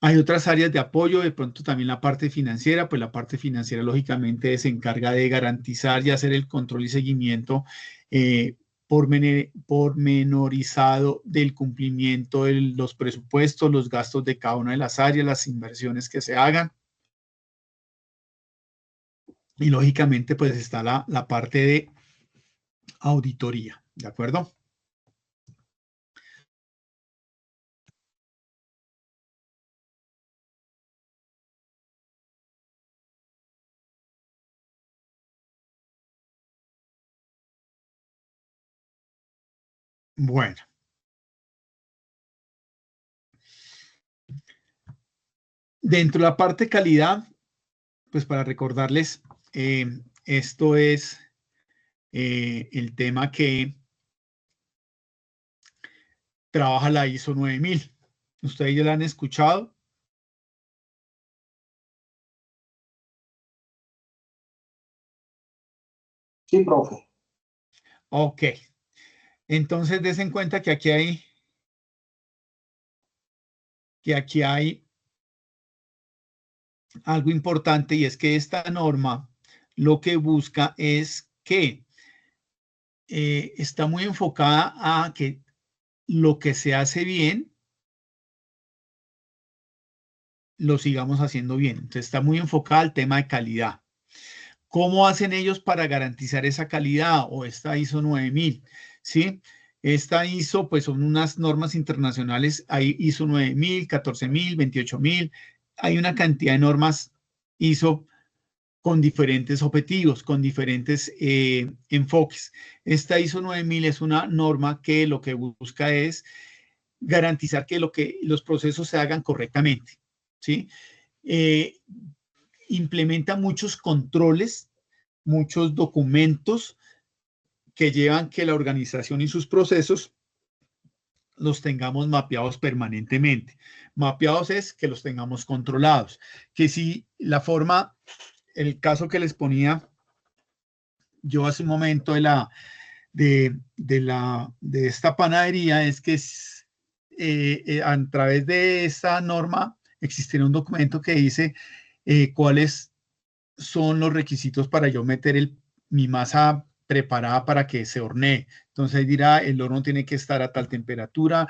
Hay otras áreas de apoyo, de pronto también la parte financiera, pues la parte financiera lógicamente se encarga de garantizar y hacer el control y seguimiento pormenorizado del cumplimiento de los presupuestos, los gastos de cada una de las áreas, las inversiones que se hagan. Y lógicamente pues está la parte de auditoría, ¿de acuerdo? Bueno. Dentro de la parte calidad, pues para recordarles, esto es el tema que trabaja la ISO 9000. ¿Ustedes ya la han escuchado? Sí, profe. Ok. Entonces, des en cuenta que aquí hay algo importante, y es que esta norma lo que busca es que está muy enfocada a que lo que se hace bien lo sigamos haciendo bien. Entonces está muy enfocada al tema de calidad. ¿Cómo hacen ellos para garantizar esa calidad? O esta ISO 9000, ¿sí? Esta ISO, pues son unas normas internacionales, hay ISO 9000, 14000, 28000, hay una cantidad de normas ISO con diferentes objetivos, con diferentes enfoques. Esta ISO 9000 es una norma que lo que busca es garantizar que los procesos se hagan correctamente, ¿sí? Implementa muchos controles, muchos documentos que llevan que la organización y sus procesos los tengamos mapeados permanentemente. Mapeados es que los tengamos controlados. Que si la forma, el caso que les ponía yo hace un momento de esta panadería es que a través de esta norma existiera un documento que dice cuáles son los requisitos para yo meter mi masa preparada para que se hornee. Entonces dirá, el horno tiene que estar a tal temperatura,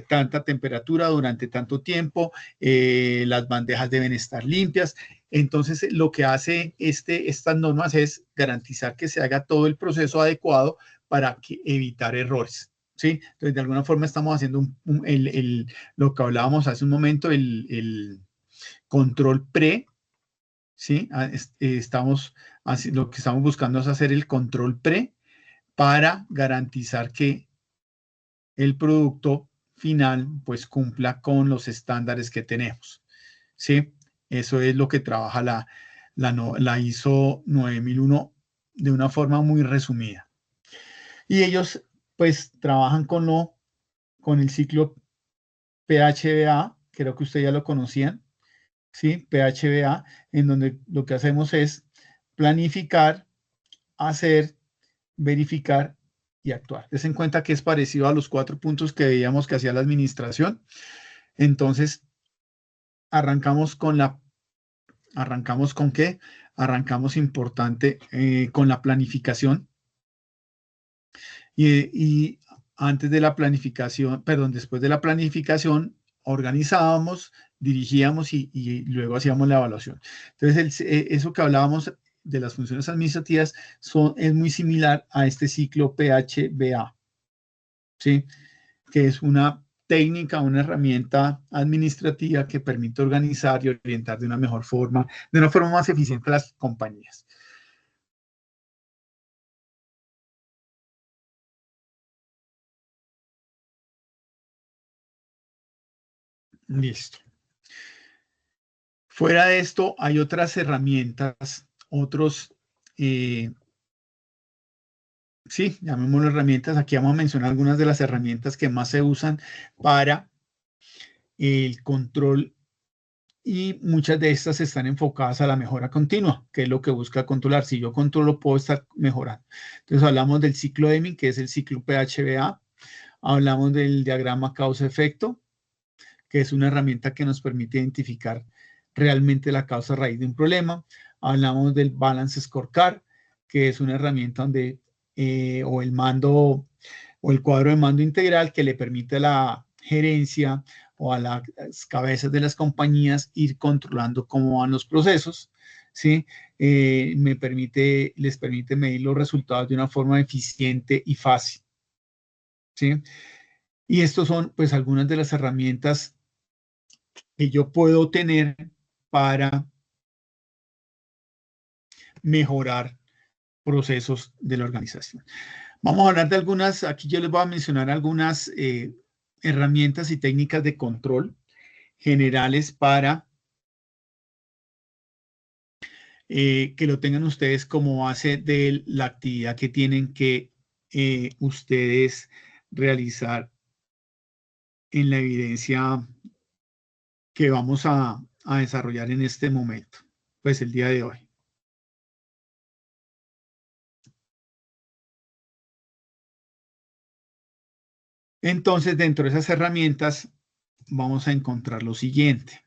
tanta temperatura durante tanto tiempo, las bandejas deben estar limpias. Entonces lo que hace estas normas es garantizar que se haga todo el proceso adecuado para evitar errores. ¿Sí? Entonces, de alguna forma estamos haciendo lo que hablábamos hace un momento, el control pre, ¿sí? Lo que estamos buscando es hacer el control pre para garantizar que el producto final pues cumpla con los estándares que tenemos, ¿sí? Eso es lo que trabaja la ISO 9001 de una forma muy resumida. Y ellos pues trabajan con el ciclo PHBA, creo que ustedes ya lo conocían, ¿sí? PHBA, en donde lo que hacemos es planificar, hacer, verificar y actuar. Des en cuenta que es parecido a los 4 puntos que veíamos que hacía la administración. Entonces, arrancamos ¿con qué? Arrancamos importante con la planificación y antes de la planificación, perdón, después de la planificación, organizábamos, dirigíamos y luego hacíamos la evaluación. Entonces, eso que hablábamos de las funciones administrativas es muy similar a este ciclo PHBA, ¿sí? Que es una técnica, una herramienta administrativa que permite organizar y orientar de una mejor forma, de una forma más eficiente a las compañías. Listo. Fuera de esto, hay otras herramientas, sí, llamémoslo herramientas. Aquí vamos a mencionar algunas de las herramientas que más se usan para el control y muchas de estas están enfocadas a la mejora continua, que es lo que busca controlar. Si yo controlo, puedo estar mejorando. Entonces hablamos del ciclo Deming, que es el ciclo PHBA. Hablamos del diagrama causa-efecto, que es una herramienta que nos permite identificar realmente la causa raíz de un problema. Hablamos del Balance Scorecard, que es una herramienta donde, o el mando, o el cuadro de mando integral que le permite a la gerencia o a las cabezas de las compañías ir controlando cómo van los procesos, ¿sí? Les permite medir los resultados de una forma eficiente y fácil, ¿sí? Y estos son, pues, algunas de las herramientas que yo puedo tener para mejorar procesos de la organización. Vamos a hablar de algunas, aquí yo les voy a mencionar algunas herramientas y técnicas de control generales para que lo tengan ustedes como base de la actividad que tienen que ustedes realizar en la evidencia que vamos a desarrollar en este momento, pues el día de hoy. Entonces, dentro de esas herramientas vamos a encontrar lo siguiente.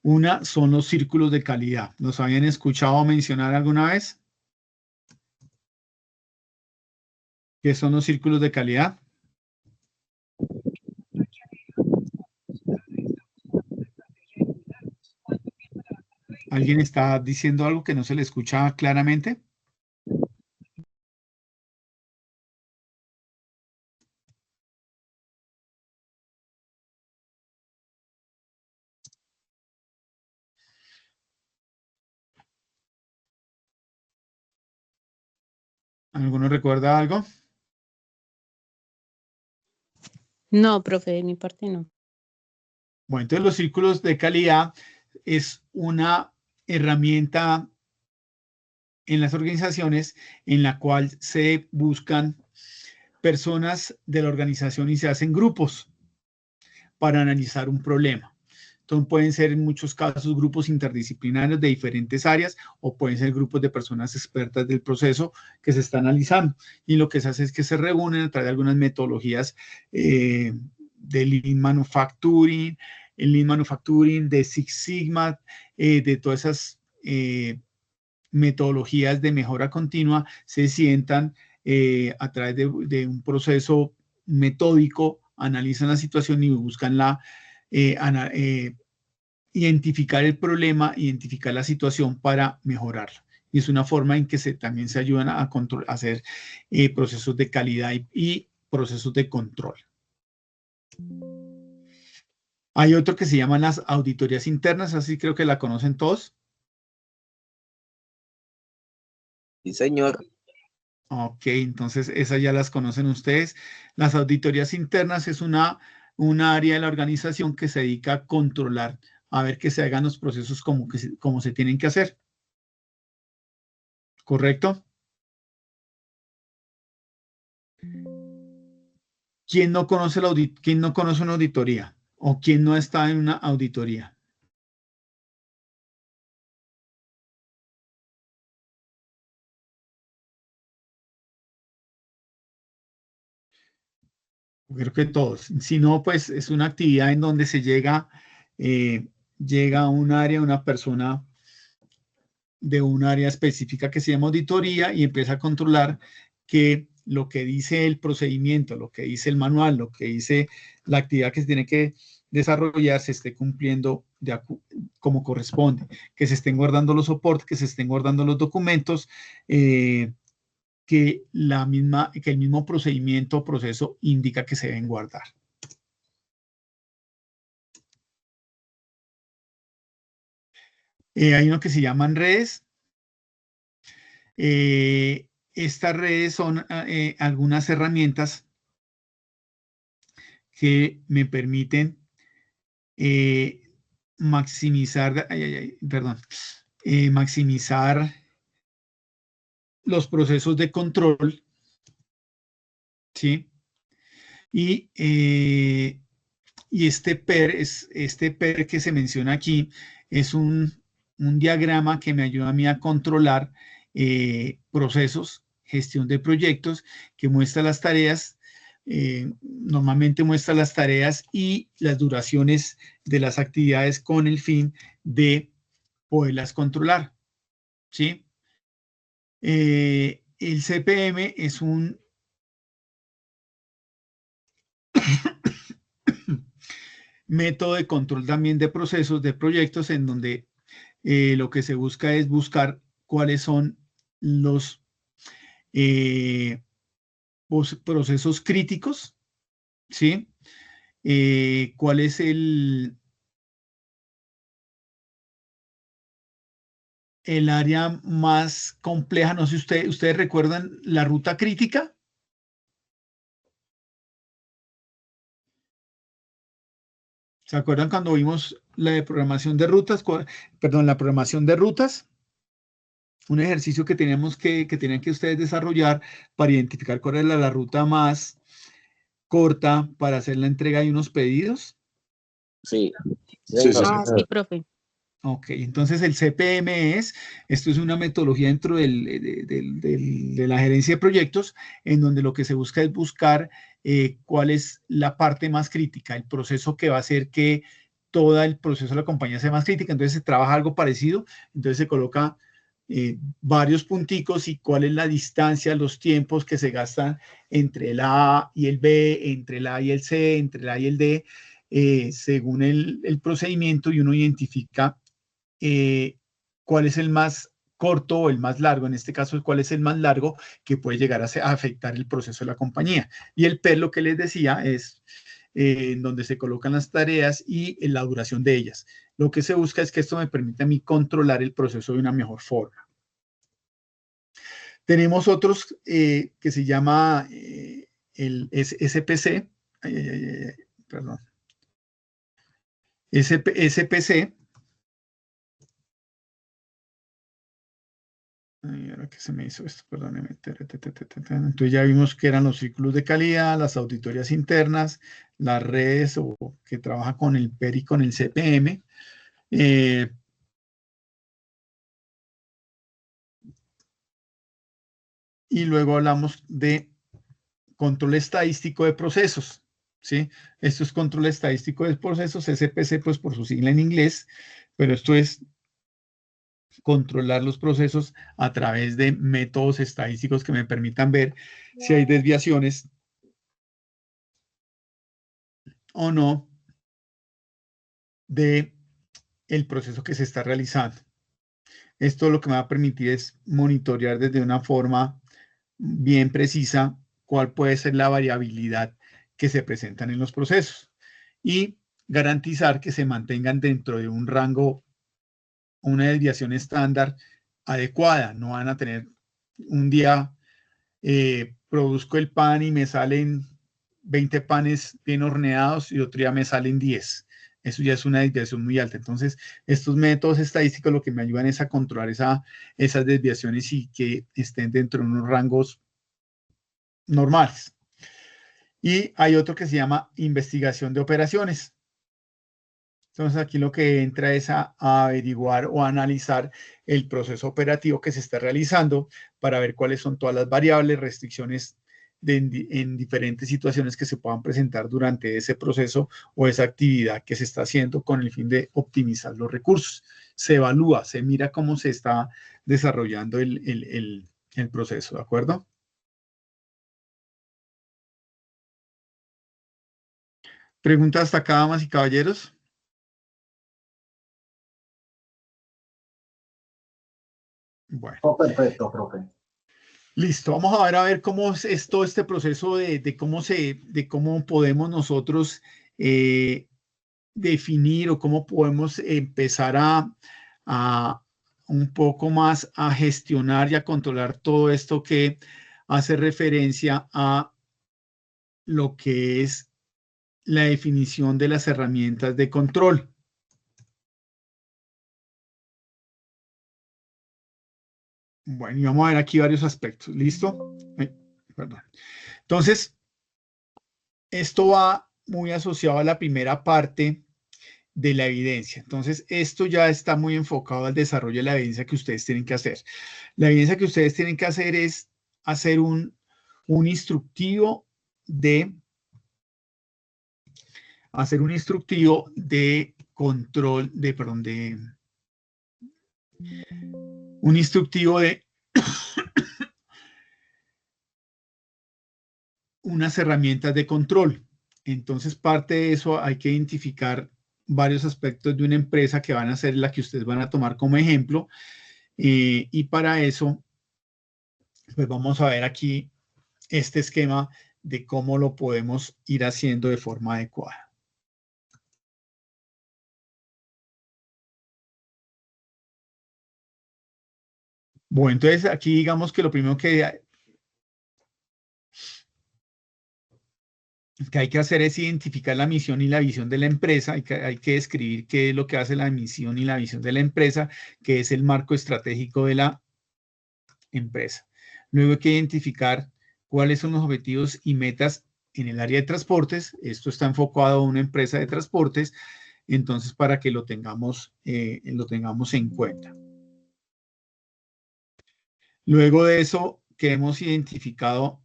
Una son los círculos de calidad. ¿Los habían escuchado mencionar alguna vez? ¿Qué son los círculos de calidad? ¿Alguien está diciendo algo que no se le escucha claramente? ¿Alguno recuerda algo? No, profe, de mi parte no. Bueno, entonces los círculos de calidad es una herramienta en las organizaciones en la cual se buscan personas de la organización y se hacen grupos para analizar un problema. Entonces pueden ser en muchos casos grupos interdisciplinarios de diferentes áreas o pueden ser grupos de personas expertas del proceso que se está analizando. Y lo que se hace es que se reúnen a través de algunas metodologías de Lean Manufacturing, de Six Sigma, de todas esas metodologías de mejora continua, se sientan a través de un proceso metódico, analizan la situación y buscan identificar el problema, identificar la situación para mejorarla. Y es una forma en que también se ayudan a hacer procesos de calidad y procesos de control. Hay otro que se llaman las auditorías internas, así creo que la conocen todos. Sí, señor. Ok, entonces esas ya las conocen ustedes. Las auditorías internas es una área de la organización que se dedica a controlar, a ver que se hagan los procesos como se tienen que hacer. ¿Correcto? ¿Quién no conoce una auditoría? ¿O quién no está en una auditoría? Creo que todos. Si no, pues es una actividad en donde se llega a un área, una persona de un área específica que se llama auditoría y empieza a controlar que lo que dice el procedimiento, lo que dice el manual, lo que dice la actividad que se tiene que desarrollar se esté cumpliendo como corresponde, que se estén guardando los soportes, que se estén guardando los documentos, que el mismo procedimiento o proceso indica que se deben guardar. Hay uno que se llaman redes. estas redes son algunas herramientas que me permiten maximizar, maximizar los procesos de control, ¿sí? Y este PER que se menciona aquí es un diagrama que me ayuda a mí a controlar procesos, gestión de proyectos, que muestra las tareas, normalmente muestra las tareas y las duraciones de las actividades con el fin de poderlas controlar, ¿sí? El CPM es un método de control también de procesos, de proyectos, en donde lo que se busca es buscar cuáles son los procesos críticos, ¿sí? ¿Cuál es el área más compleja? No sé si ustedes recuerdan la ruta crítica. ¿Se acuerdan cuando vimos la de programación de rutas? Perdón, la programación de rutas. Un ejercicio que tenían que ustedes desarrollar para identificar cuál era la ruta más corta para hacer la entrega de unos pedidos. Sí. Sí, sí. Ah, sí, profe. Ok, entonces el CPM esto es una metodología dentro de la gerencia de proyectos, en donde lo que se busca es buscar cuál es la parte más crítica, el proceso que va a hacer que todo el proceso de la compañía sea más crítica. Entonces se trabaja algo parecido, entonces se coloca varios punticos y cuál es la distancia, los tiempos que se gastan entre el A y el B, entre el A y el C, entre el A y el D, según el procedimiento, y uno identifica cuál es el más corto o el más largo, en este caso, cuál es el más largo que puede llegar a afectar el proceso de la compañía. Y el PER, lo que les decía, es en donde se colocan las tareas y la duración de ellas. Lo que se busca es que esto me permita a mí controlar el proceso de una mejor forma. Tenemos otros que se llama el SPC, perdón, SPC. Ay, ahora que se me hizo esto, perdóneme. Entonces ya vimos que eran los círculos de calidad, las auditorías internas, las redes que trabaja con el PER y con el CPM. Y luego hablamos de control estadístico de procesos, ¿sí? Esto es control estadístico de procesos, SPC, pues por su sigla en inglés, pero esto es controlar los procesos a través de métodos estadísticos que me permitan ver si hay desviaciones o no de el proceso que se está realizando. Esto lo que me va a permitir es monitorear desde una forma bien precisa cuál puede ser la variabilidad que se presentan en los procesos y garantizar que se mantengan dentro de un rango, una desviación estándar adecuada. No van a tener un día produzco el pan y me salen 20 panes bien horneados y otro día me salen 10. Eso ya es una desviación muy alta. Entonces, estos métodos estadísticos lo que me ayudan es a controlar esas desviaciones y que estén dentro de unos rangos normales. Y hay otro que se llama investigación de operaciones. Entonces, aquí lo que entra es a averiguar o a analizar el proceso operativo que se está realizando para ver cuáles son todas las variables, restricciones en diferentes situaciones que se puedan presentar durante ese proceso o esa actividad que se está haciendo con el fin de optimizar los recursos. Se evalúa, se mira cómo se está desarrollando el proceso, ¿de acuerdo? ¿Preguntas hasta acá, damas y caballeros? Bueno. Oh, perfecto, profe. Listo, vamos a ver cómo es todo este proceso de cómo podemos nosotros definir o cómo podemos empezar a un poco más a gestionar y a controlar todo esto que hace referencia a lo que es la definición de las herramientas de control. Bueno, y vamos a ver aquí varios aspectos. ¿Listo? Perdón. Entonces, esto va muy asociado a la primera parte de la evidencia. Entonces, esto ya está muy enfocado al desarrollo de la evidencia que ustedes tienen que hacer. La evidencia que ustedes tienen que hacer es hacer un instructivo de control, un instructivo de unas herramientas de control. Entonces, parte de eso hay que identificar varios aspectos de una empresa que van a ser la que ustedes van a tomar como ejemplo. Y para eso, pues vamos a ver aquí este esquema de cómo lo podemos ir haciendo de forma adecuada. Bueno, entonces aquí digamos que lo primero que hay que hacer es identificar la misión y la visión de la empresa. Hay que describir qué es lo que hace la misión y la visión de la empresa, que es el marco estratégico de la empresa. Luego hay que identificar cuáles son los objetivos y metas en el área de transportes. Esto está enfocado a una empresa de transportes, entonces para que lo tengamos en cuenta. Luego de eso, que hemos identificado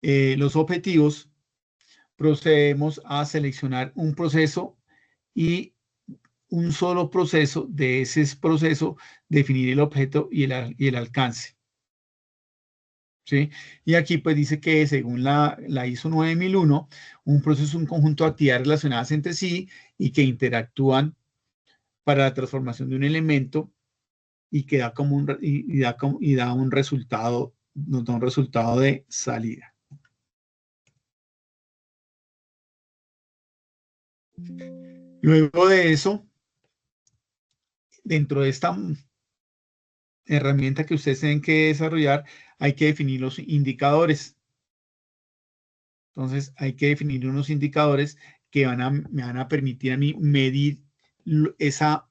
los objetivos, procedemos a seleccionar un proceso y un solo proceso, de ese proceso, definir el objeto y el alcance. ¿Sí? Y aquí pues dice que según la ISO 9001, un proceso es un conjunto de actividades relacionadas entre sí y que interactúan para la transformación de un elemento y que da como da un resultado, nos da un resultado de salida. Luego de eso, dentro de esta herramienta que ustedes tienen que desarrollar, hay que definir los indicadores. Entonces, hay que definir unos indicadores que me van a permitir a mí medir esa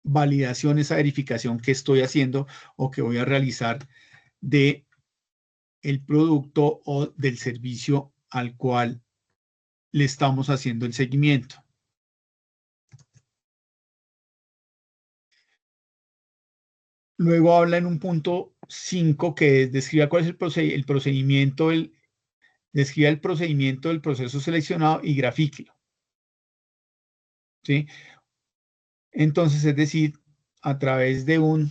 validación, esa verificación que estoy haciendo o que voy a realizar de el producto o del servicio al cual le estamos haciendo el seguimiento. Luego habla en un punto 5 que describa cuál es el procedimiento, describa el procedimiento del proceso seleccionado y grafíquelo. ¿Sí? Entonces, es decir, a través de un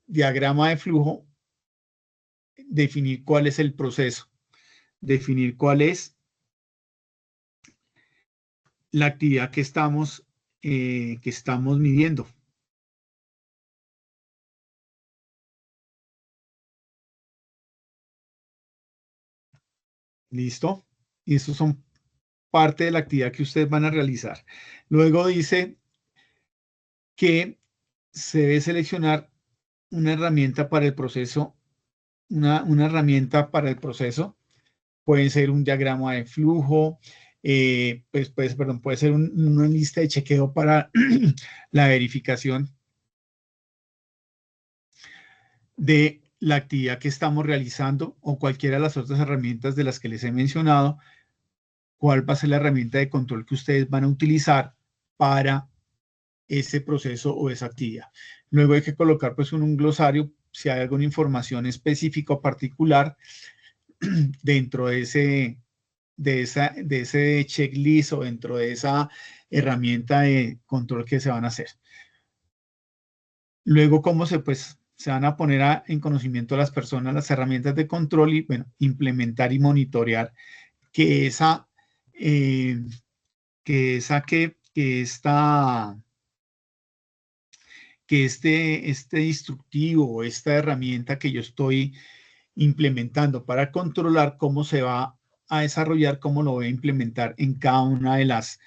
diagrama de flujo, definir cuál es el proceso, definir cuál es la actividad que estamos midiendo. ¿Listo? Y estos son parte de la actividad que ustedes van a realizar. Luego dice que se debe seleccionar una herramienta para el proceso, una herramienta para el proceso. Puede ser un diagrama de flujo, puede ser una lista de chequeo para la verificación de la actividad que estamos realizando o cualquiera de las otras herramientas de las que les he mencionado. ¿Cuál va a ser la herramienta de control que ustedes van a utilizar para ese proceso o esa actividad? Luego hay que colocar pues un glosario si hay alguna información específica o particular dentro de ese checklist o dentro de esa herramienta de control que se van a hacer. Luego, cómo se van a poner en conocimiento a las personas las herramientas de control y, bueno, implementar y monitorear que este instructivo o esta herramienta que yo estoy implementando para controlar cómo se va a desarrollar, cómo lo voy a implementar en cada una de las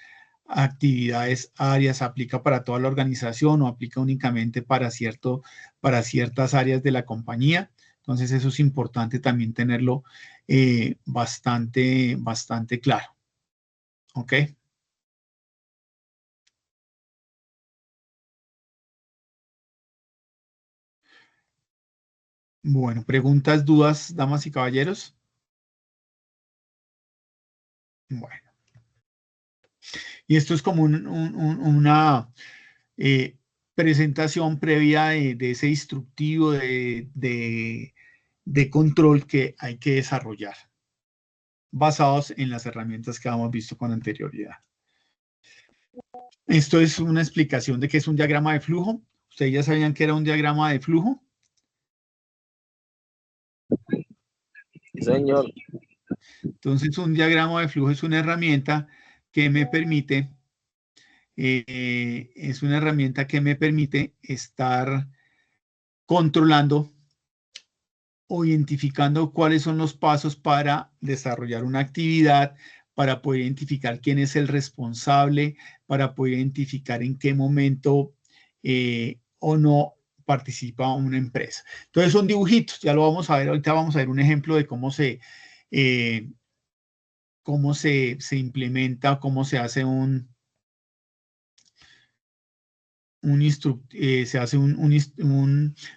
actividades, áreas, aplica para toda la organización o aplica únicamente para ciertas áreas de la compañía. Entonces eso es importante también tenerlo bastante claro. ¿Ok? Bueno, preguntas, dudas, damas y caballeros. Bueno. Y esto es como una presentación previa de ese instructivo de control que hay que desarrollar, basados en las herramientas que hemos visto con anterioridad. Esto es una explicación de qué es un diagrama de flujo. ¿Ustedes ya sabían que era un diagrama de flujo? Sí, señor. Entonces, un diagrama de flujo es una herramienta que me permite, estar controlando o identificando cuáles son los pasos para desarrollar una actividad, para poder identificar quién es el responsable, para poder identificar en qué momento o no participa una empresa. Entonces son dibujitos, ya lo vamos a ver, ahorita vamos a ver un ejemplo de cómo se implementa, cómo se hace un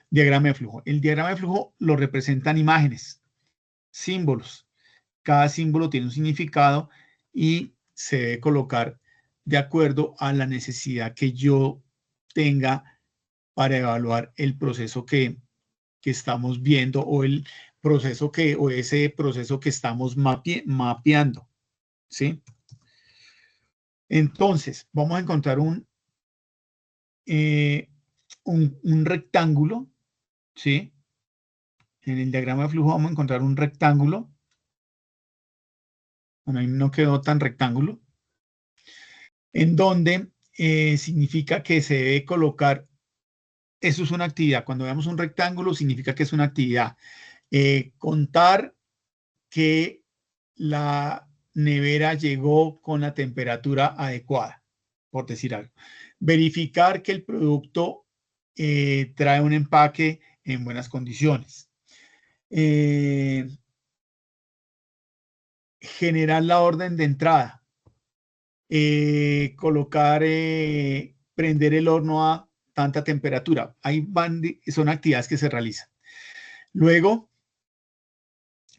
diagrama de flujo. El diagrama de flujo lo representan imágenes, símbolos. Cada símbolo tiene un significado y se debe colocar de acuerdo a la necesidad que yo tenga para evaluar el proceso que estamos viendo o ese proceso que estamos mapeando. ¿Sí? Entonces, vamos a encontrar un rectángulo, ¿sí? En el diagrama de flujo vamos a encontrar un rectángulo. Bueno, ahí no quedó tan rectángulo. En donde significa que se debe colocar, eso es una actividad. Cuando veamos un rectángulo, significa que es una actividad. Contar que la nevera llegó con la temperatura adecuada, por decir algo. Verificar que el producto trae un empaque en buenas condiciones. Generar la orden de entrada. Prender el horno a tanta temperatura. Ahí son actividades que se realizan. Luego,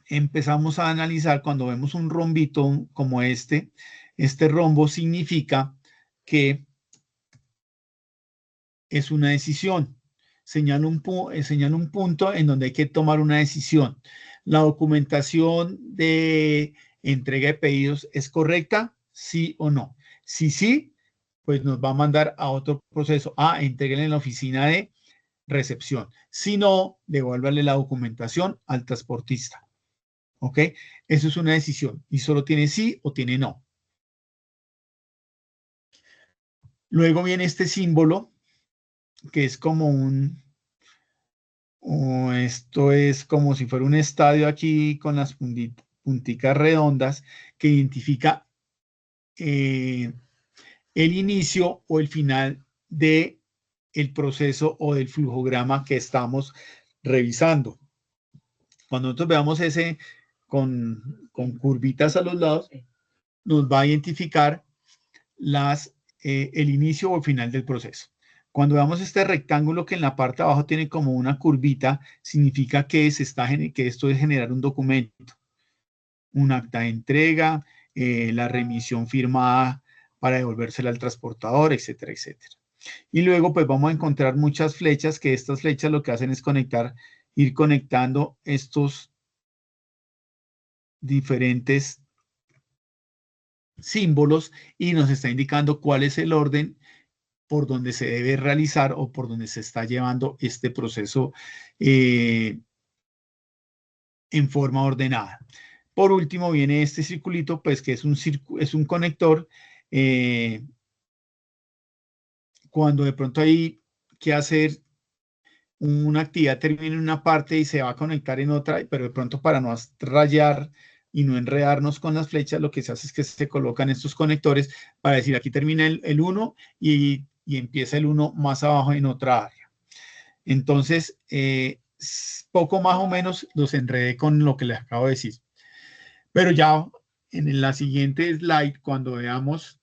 empezamos a analizar cuando vemos un rombito como este rombo significa que es una decisión. Señala un punto en donde hay que tomar una decisión. ¿La documentación de entrega de pedidos es correcta? ¿Sí o no? Si sí, pues nos va a mandar a otro proceso. Entreguen en la oficina de recepción. Si no, devuélvale la documentación al transportista. ¿Ok? Eso es una decisión. Y solo tiene sí o tiene no. Luego viene este símbolo, que es como esto es como si fuera un estadio aquí con las punticas redondas que identifica el inicio o el final de el proceso o del flujograma que estamos revisando. Cuando nosotros veamos ese con curvitas a los lados, nos va a identificar el inicio o el final del proceso. Cuando veamos este rectángulo que en la parte de abajo tiene como una curvita, significa que esto es generar un documento, un acta de entrega, la remisión firmada para devolvérsela al transportador, etcétera, etcétera. Y luego pues vamos a encontrar muchas flechas, que estas flechas lo que hacen es ir conectando estos diferentes símbolos y nos está indicando cuál es el orden por donde se debe realizar o por donde se está llevando este proceso en forma ordenada. Por último viene este circulito, pues que es un conector. Cuando de pronto hay que hacer una actividad, termina en una parte y se va a conectar en otra, pero de pronto para no rayar y no enredarnos con las flechas, lo que se hace es que se colocan estos conectores para decir aquí termina el 1 y empieza el 1 más abajo en otra área. Entonces, poco más o menos los enredé con lo que les acabo de decir. Pero ya en la siguiente slide, cuando veamos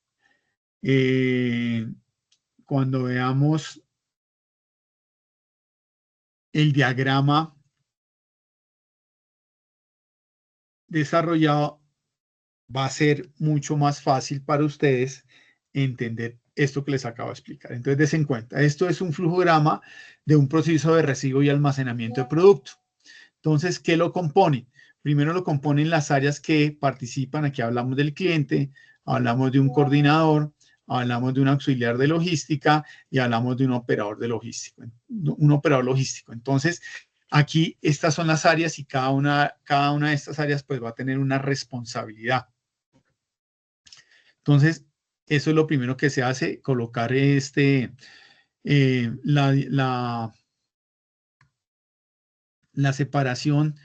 el diagrama desarrollado, va a ser mucho más fácil para ustedes entender esto que les acabo de explicar. Entonces, des en cuenta, esto es un flujograma de un proceso de recibo y almacenamiento de producto. Entonces, ¿qué lo compone? Primero lo componen las áreas que participan. Aquí hablamos del cliente, hablamos de un coordinador, hablamos de un auxiliar de logística y hablamos de un operador de logística, un operador logístico. Entonces, aquí estas son las áreas y cada una de estas áreas pues va a tener una responsabilidad. Entonces, eso es lo primero que se hace, colocar la separación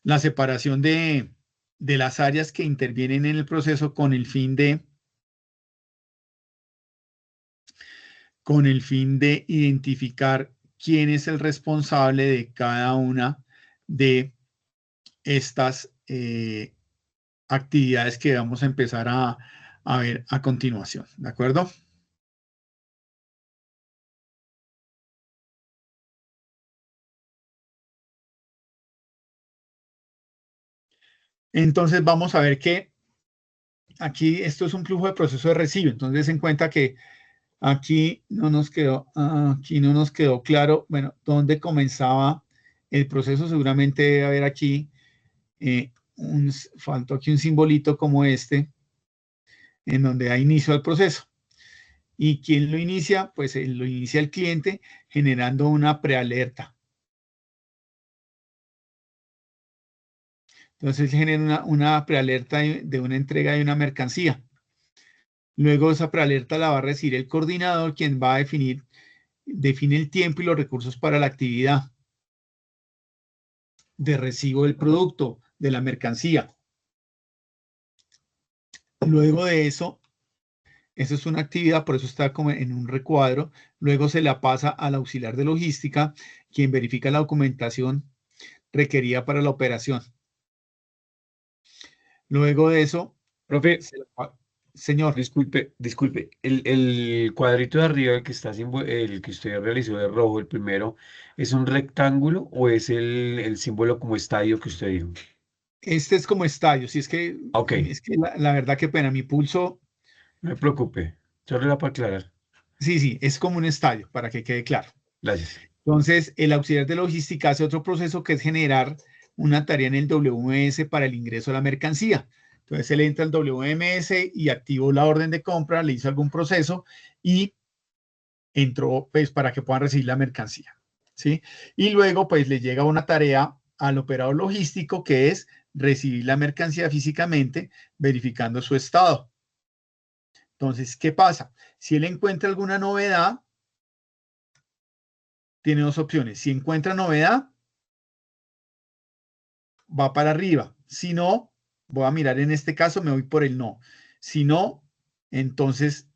de las áreas que intervienen en el proceso con el fin de identificar quién es el responsable de cada una de estas actividades que vamos a empezar a ver a continuación, ¿de acuerdo? Entonces vamos a ver que aquí esto es un flujo de proceso de recibo. Entonces en cuenta que aquí no nos quedó claro, bueno, dónde comenzaba el proceso. Seguramente debe haber aquí, faltó aquí un simbolito como este, en donde da inicio al proceso. ¿Y quién lo inicia? Pues lo inicia el cliente generando una prealerta. Entonces genera una prealerta de una entrega de una mercancía. Luego esa prealerta la va a recibir el coordinador, quien va a define el tiempo y los recursos para la actividad de recibo del producto, de la mercancía. Luego de eso es una actividad, por eso está como en un recuadro. Luego se la pasa al auxiliar de logística, quien verifica la documentación requerida para la operación. Luego de eso, Profe, señor. disculpe, el cuadrito de arriba, el que usted realizó de rojo, el primero, ¿es un rectángulo o es el símbolo como estadio que usted dijo? Este es como estadio, si es que, Ok, la verdad que pena, mi pulso, no me preocupe, solo era para aclarar. sí, es como un estadio, para que quede claro. Gracias. Entonces, el auxiliar de logística hace otro proceso que es generar una tarea en el WMS para el ingreso de la mercancía. Entonces, él entra al WMS y activó la orden de compra, le hizo algún proceso y entró pues para que puedan recibir la mercancía, ¿sí? Y luego pues le llega una tarea al operador logístico que es recibir la mercancía físicamente verificando su estado. Entonces, ¿qué pasa? Si él encuentra alguna novedad, tiene dos opciones. Si encuentra novedad, va para arriba. Si no, voy a mirar en este caso, me voy por el no. Si no, entonces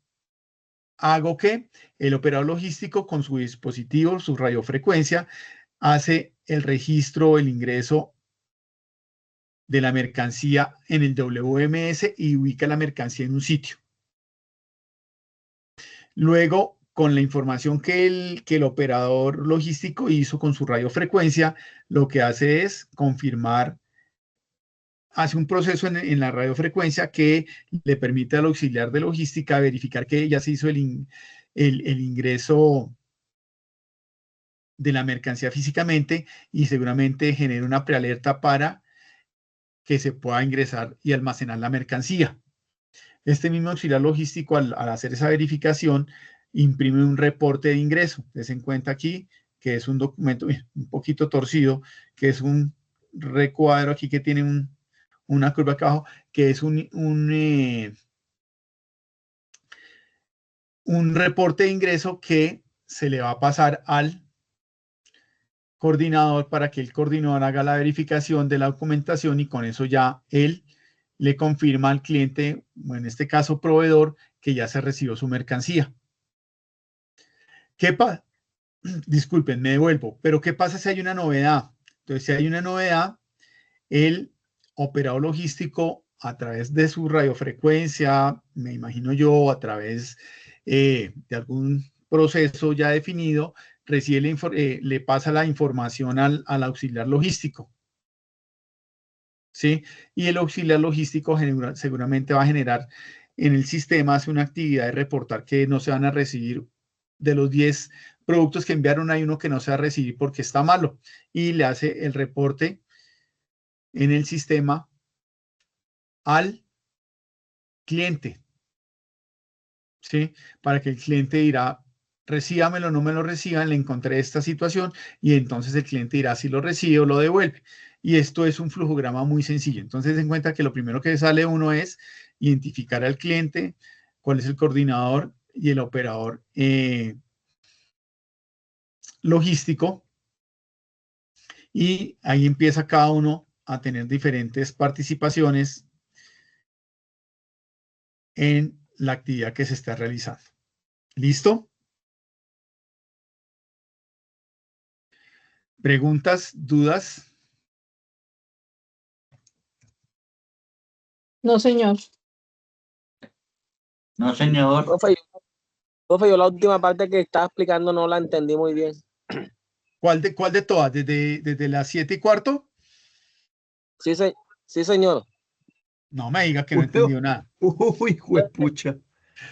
hago que el operador logístico con su dispositivo, su radiofrecuencia, hace el registro, el ingreso de la mercancía en el WMS y ubica la mercancía en un sitio. Luego, con la información que el operador logístico hizo con su radiofrecuencia, lo que hace es confirmar, hace un proceso en la radiofrecuencia que le permite al auxiliar de logística verificar que ya se hizo el ingreso de la mercancía físicamente y seguramente genera una prealerta para que se pueda ingresar y almacenar la mercancía. Este mismo auxiliar logístico, al hacer esa verificación, imprime un reporte de ingreso. Des en cuenta aquí que es un documento un poquito torcido, que es un recuadro aquí que tiene una curva acá abajo, que es un reporte de ingreso que se le va a pasar al coordinador para que el coordinador haga la verificación de la documentación y con eso ya él le confirma al cliente, o en este caso proveedor, que ya se recibió su mercancía. ¿Qué pasa? Disculpen, me devuelvo, pero ¿qué pasa si hay una novedad? Entonces, si hay una novedad, el operador logístico a través de su radiofrecuencia, me imagino yo, a través de algún proceso ya definido, recibe le pasa la información al auxiliar logístico. ¿Sí? Y el auxiliar logístico seguramente va a generar en el sistema, hace una actividad de reportar que no se van a recibir de los 10 productos que enviaron, hay uno que no se va a recibir porque está malo y le hace el reporte en el sistema al cliente, ¿sí? Para que el cliente dirá, recíbamelo, no me lo reciban, le encontré esta situación y entonces el cliente dirá si lo recibe o lo devuelve. Y esto es un flujograma muy sencillo. Entonces, ten en cuenta que lo primero que sale uno es identificar al cliente, cuál es el coordinador y el operador logístico. Y ahí empieza cada uno a tener diferentes participaciones en la actividad que se está realizando. ¿Listo? ¿Preguntas, dudas? No, señor. No, señor. Profe, yo la última parte que estaba explicando no la entendí muy bien. ¿Cuál de todas? ¿Desde las 7:15? Sí, señor. No me diga que no entendió nada. Uy, juepucha.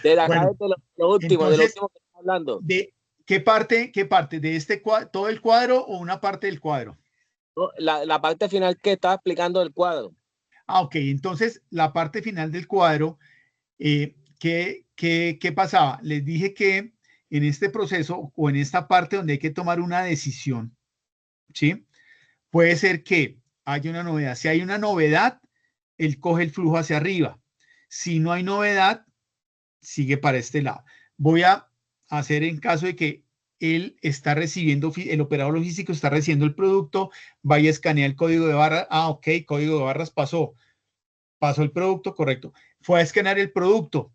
Desde acá, Bueno, desde lo último, de lo entonces, último que está hablando. ¿de qué parte? ¿De este todo el cuadro o una parte del cuadro? No, la parte final que estaba explicando del cuadro. Ah, ok. Entonces, la parte final del cuadro, ¿qué pasaba? Les dije que en este proceso o en esta parte donde hay que tomar una decisión, ¿sí? Puede ser que haya una novedad. Si hay una novedad, él coge el flujo hacia arriba. Si no hay novedad, sigue para este lado. Voy a hacer en caso de que él está recibiendo, el operador logístico está recibiendo el producto, vaya a escanear el código de barras. Ah, ok, código de barras pasó el producto, correcto. Fue a escanear el producto.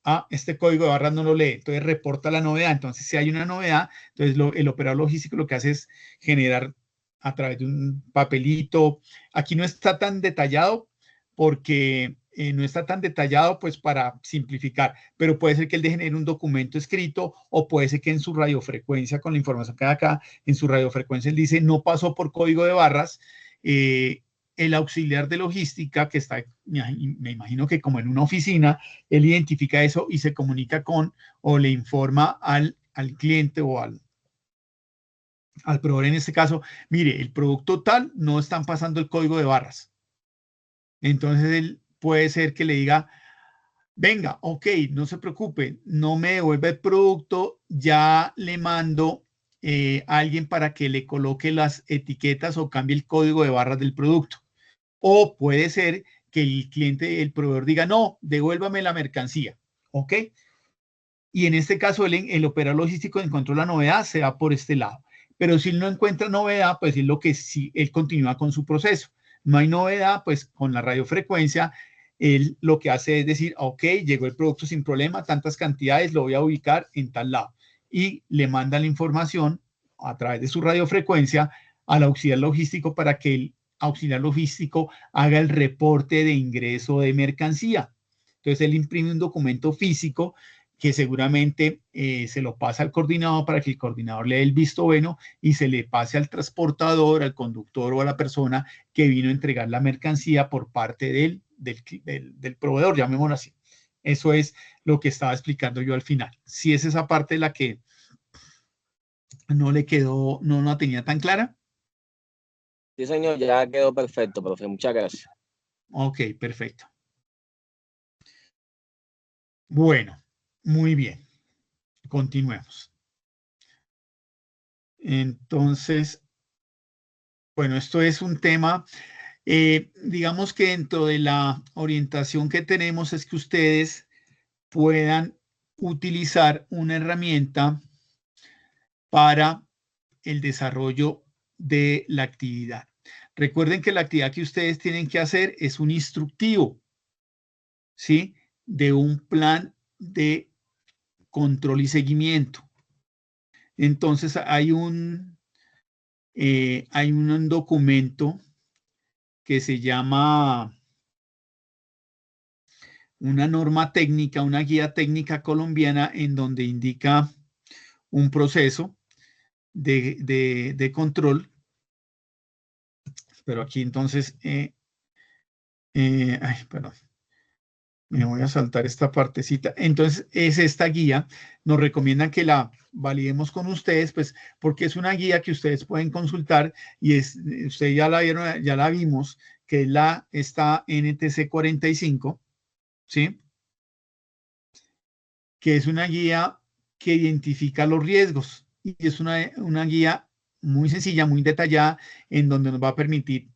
Ah, este código de barras no lo lee, entonces reporta la novedad. Entonces, si hay una novedad, entonces el operador logístico lo que hace es generar a través de un papelito. Aquí no está tan detallado porque no está tan detallado pues para simplificar, pero puede ser que él genere un documento escrito o puede ser que en su radiofrecuencia, con la información que hay acá, en su radiofrecuencia él dice no pasó por código de barras. El auxiliar de logística que está, me imagino que como en una oficina, él identifica eso y se comunica con o le informa al cliente o al proveedor en este caso, mire, el producto tal no están pasando el código de barras. Entonces él puede ser que le diga, venga, ok, no se preocupe, no me devuelva el producto, ya le mando a alguien para que le coloque las etiquetas o cambie el código de barras del producto. O puede ser que el cliente, el proveedor diga, no, devuélvame la mercancía, ¿ok? Y en este caso el operador logístico encontró la novedad, se va por este lado. Pero si él no encuentra novedad, pues es lo que sí, él continúa con su proceso. No hay novedad, pues con la radiofrecuencia, él lo que hace es decir, ok, llegó el producto sin problema, tantas cantidades, lo voy a ubicar en tal lado. Y le manda la información a través de su radiofrecuencia al auxiliar logístico para que el auxiliar logístico haga el reporte de ingreso de mercancía. Entonces él imprime un documento físico que seguramente se lo pasa al coordinador para que el coordinador le dé el visto bueno y se le pase al transportador, al conductor o a la persona que vino a entregar la mercancía por parte del proveedor, llamémoslo así. Eso es lo que estaba explicando yo al final. Si es esa parte la que no le quedó, no la tenía tan clara. Sí, señor, ya quedó perfecto, profe. Muchas gracias. Ok, perfecto. Bueno, muy bien. Continuemos. Entonces, bueno, esto es un tema, digamos que dentro de la orientación que tenemos es que ustedes puedan utilizar una herramienta para el desarrollo de la actividad. Recuerden que la actividad que ustedes tienen que hacer es un instructivo, ¿sí? De un plan de control y seguimiento. Entonces hay un documento que se llama una norma técnica, una guía técnica colombiana en donde indica un proceso de control. Pero aquí entonces, perdón, me voy a saltar esta partecita. Entonces, es esta guía. Nos recomiendan que la validemos con ustedes, pues, porque es una guía que ustedes pueden consultar y ustedes ya la vieron, ya la vimos, que es esta NTC 45, ¿sí? Que es una guía que identifica los riesgos y es una guía muy sencilla, muy detallada, en donde nos va a permitir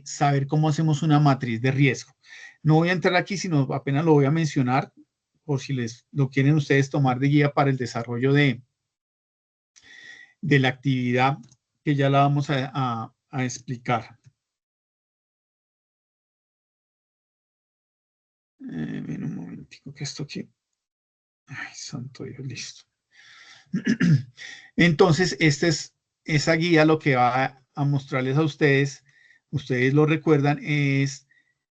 saber cómo hacemos una matriz de riesgo. No voy a entrar aquí, sino apenas lo voy a mencionar, por si lo quieren ustedes tomar de guía para el desarrollo de la actividad, que ya la vamos a explicar. Ven un momentico, que esto aquí... Ay, santo Dios, listo. Entonces, esta es esa guía, lo que va a mostrarles a ustedes lo recuerdan, es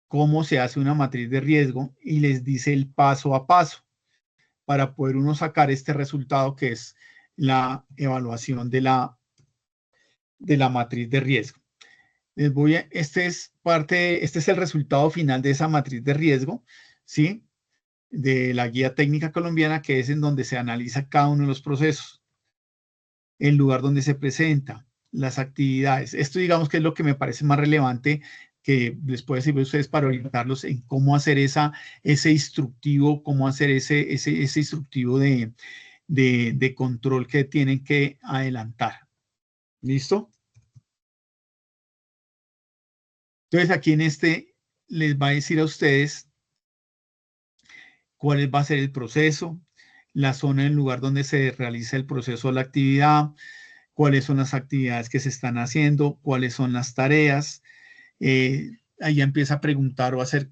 cómo se hace una matriz de riesgo y les dice el paso a paso para poder uno sacar este resultado que es la evaluación de la matriz de riesgo. Este es el resultado final de esa matriz de riesgo, ¿sí? De la guía técnica colombiana, que es en donde se analiza cada uno de los procesos, el lugar donde se presenta, las actividades. Esto, digamos, que es lo que me parece más relevante, que les puede servir a ustedes para orientarlos en cómo hacer ese instructivo, cómo hacer ese instructivo de control que tienen que adelantar. ¿Listo? Entonces, aquí en les va a decir a ustedes cuál va a ser el proceso, la zona, el lugar donde se realiza el proceso de la actividad, cuáles son las actividades que se están haciendo, cuáles son las tareas. Ahí ya empieza a preguntar o a hacer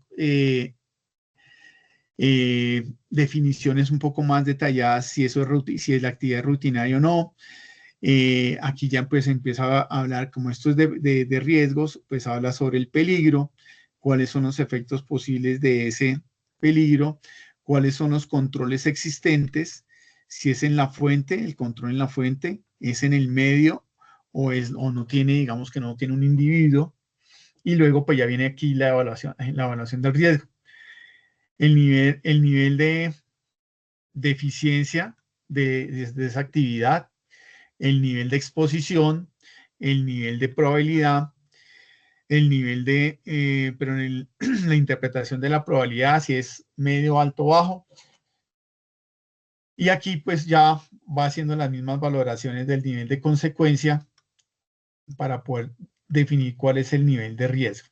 definiciones un poco más detalladas, si es la actividad rutinaria o no. Aquí ya pues empieza a hablar, como esto es de riesgos, pues habla sobre el peligro, cuáles son los efectos posibles de ese peligro, cuáles son los controles existentes, si es en la fuente, el control en la fuente, es en el medio o no tiene, digamos que no tiene un individuo. Y luego pues ya viene aquí la evaluación del riesgo. El nivel de eficiencia de esa actividad, el nivel de exposición, el nivel de probabilidad, el nivel pero en la interpretación de la probabilidad, si es medio, alto, bajo. Y aquí pues ya va haciendo las mismas valoraciones del nivel de consecuencia para poder definir cuál es el nivel de riesgo.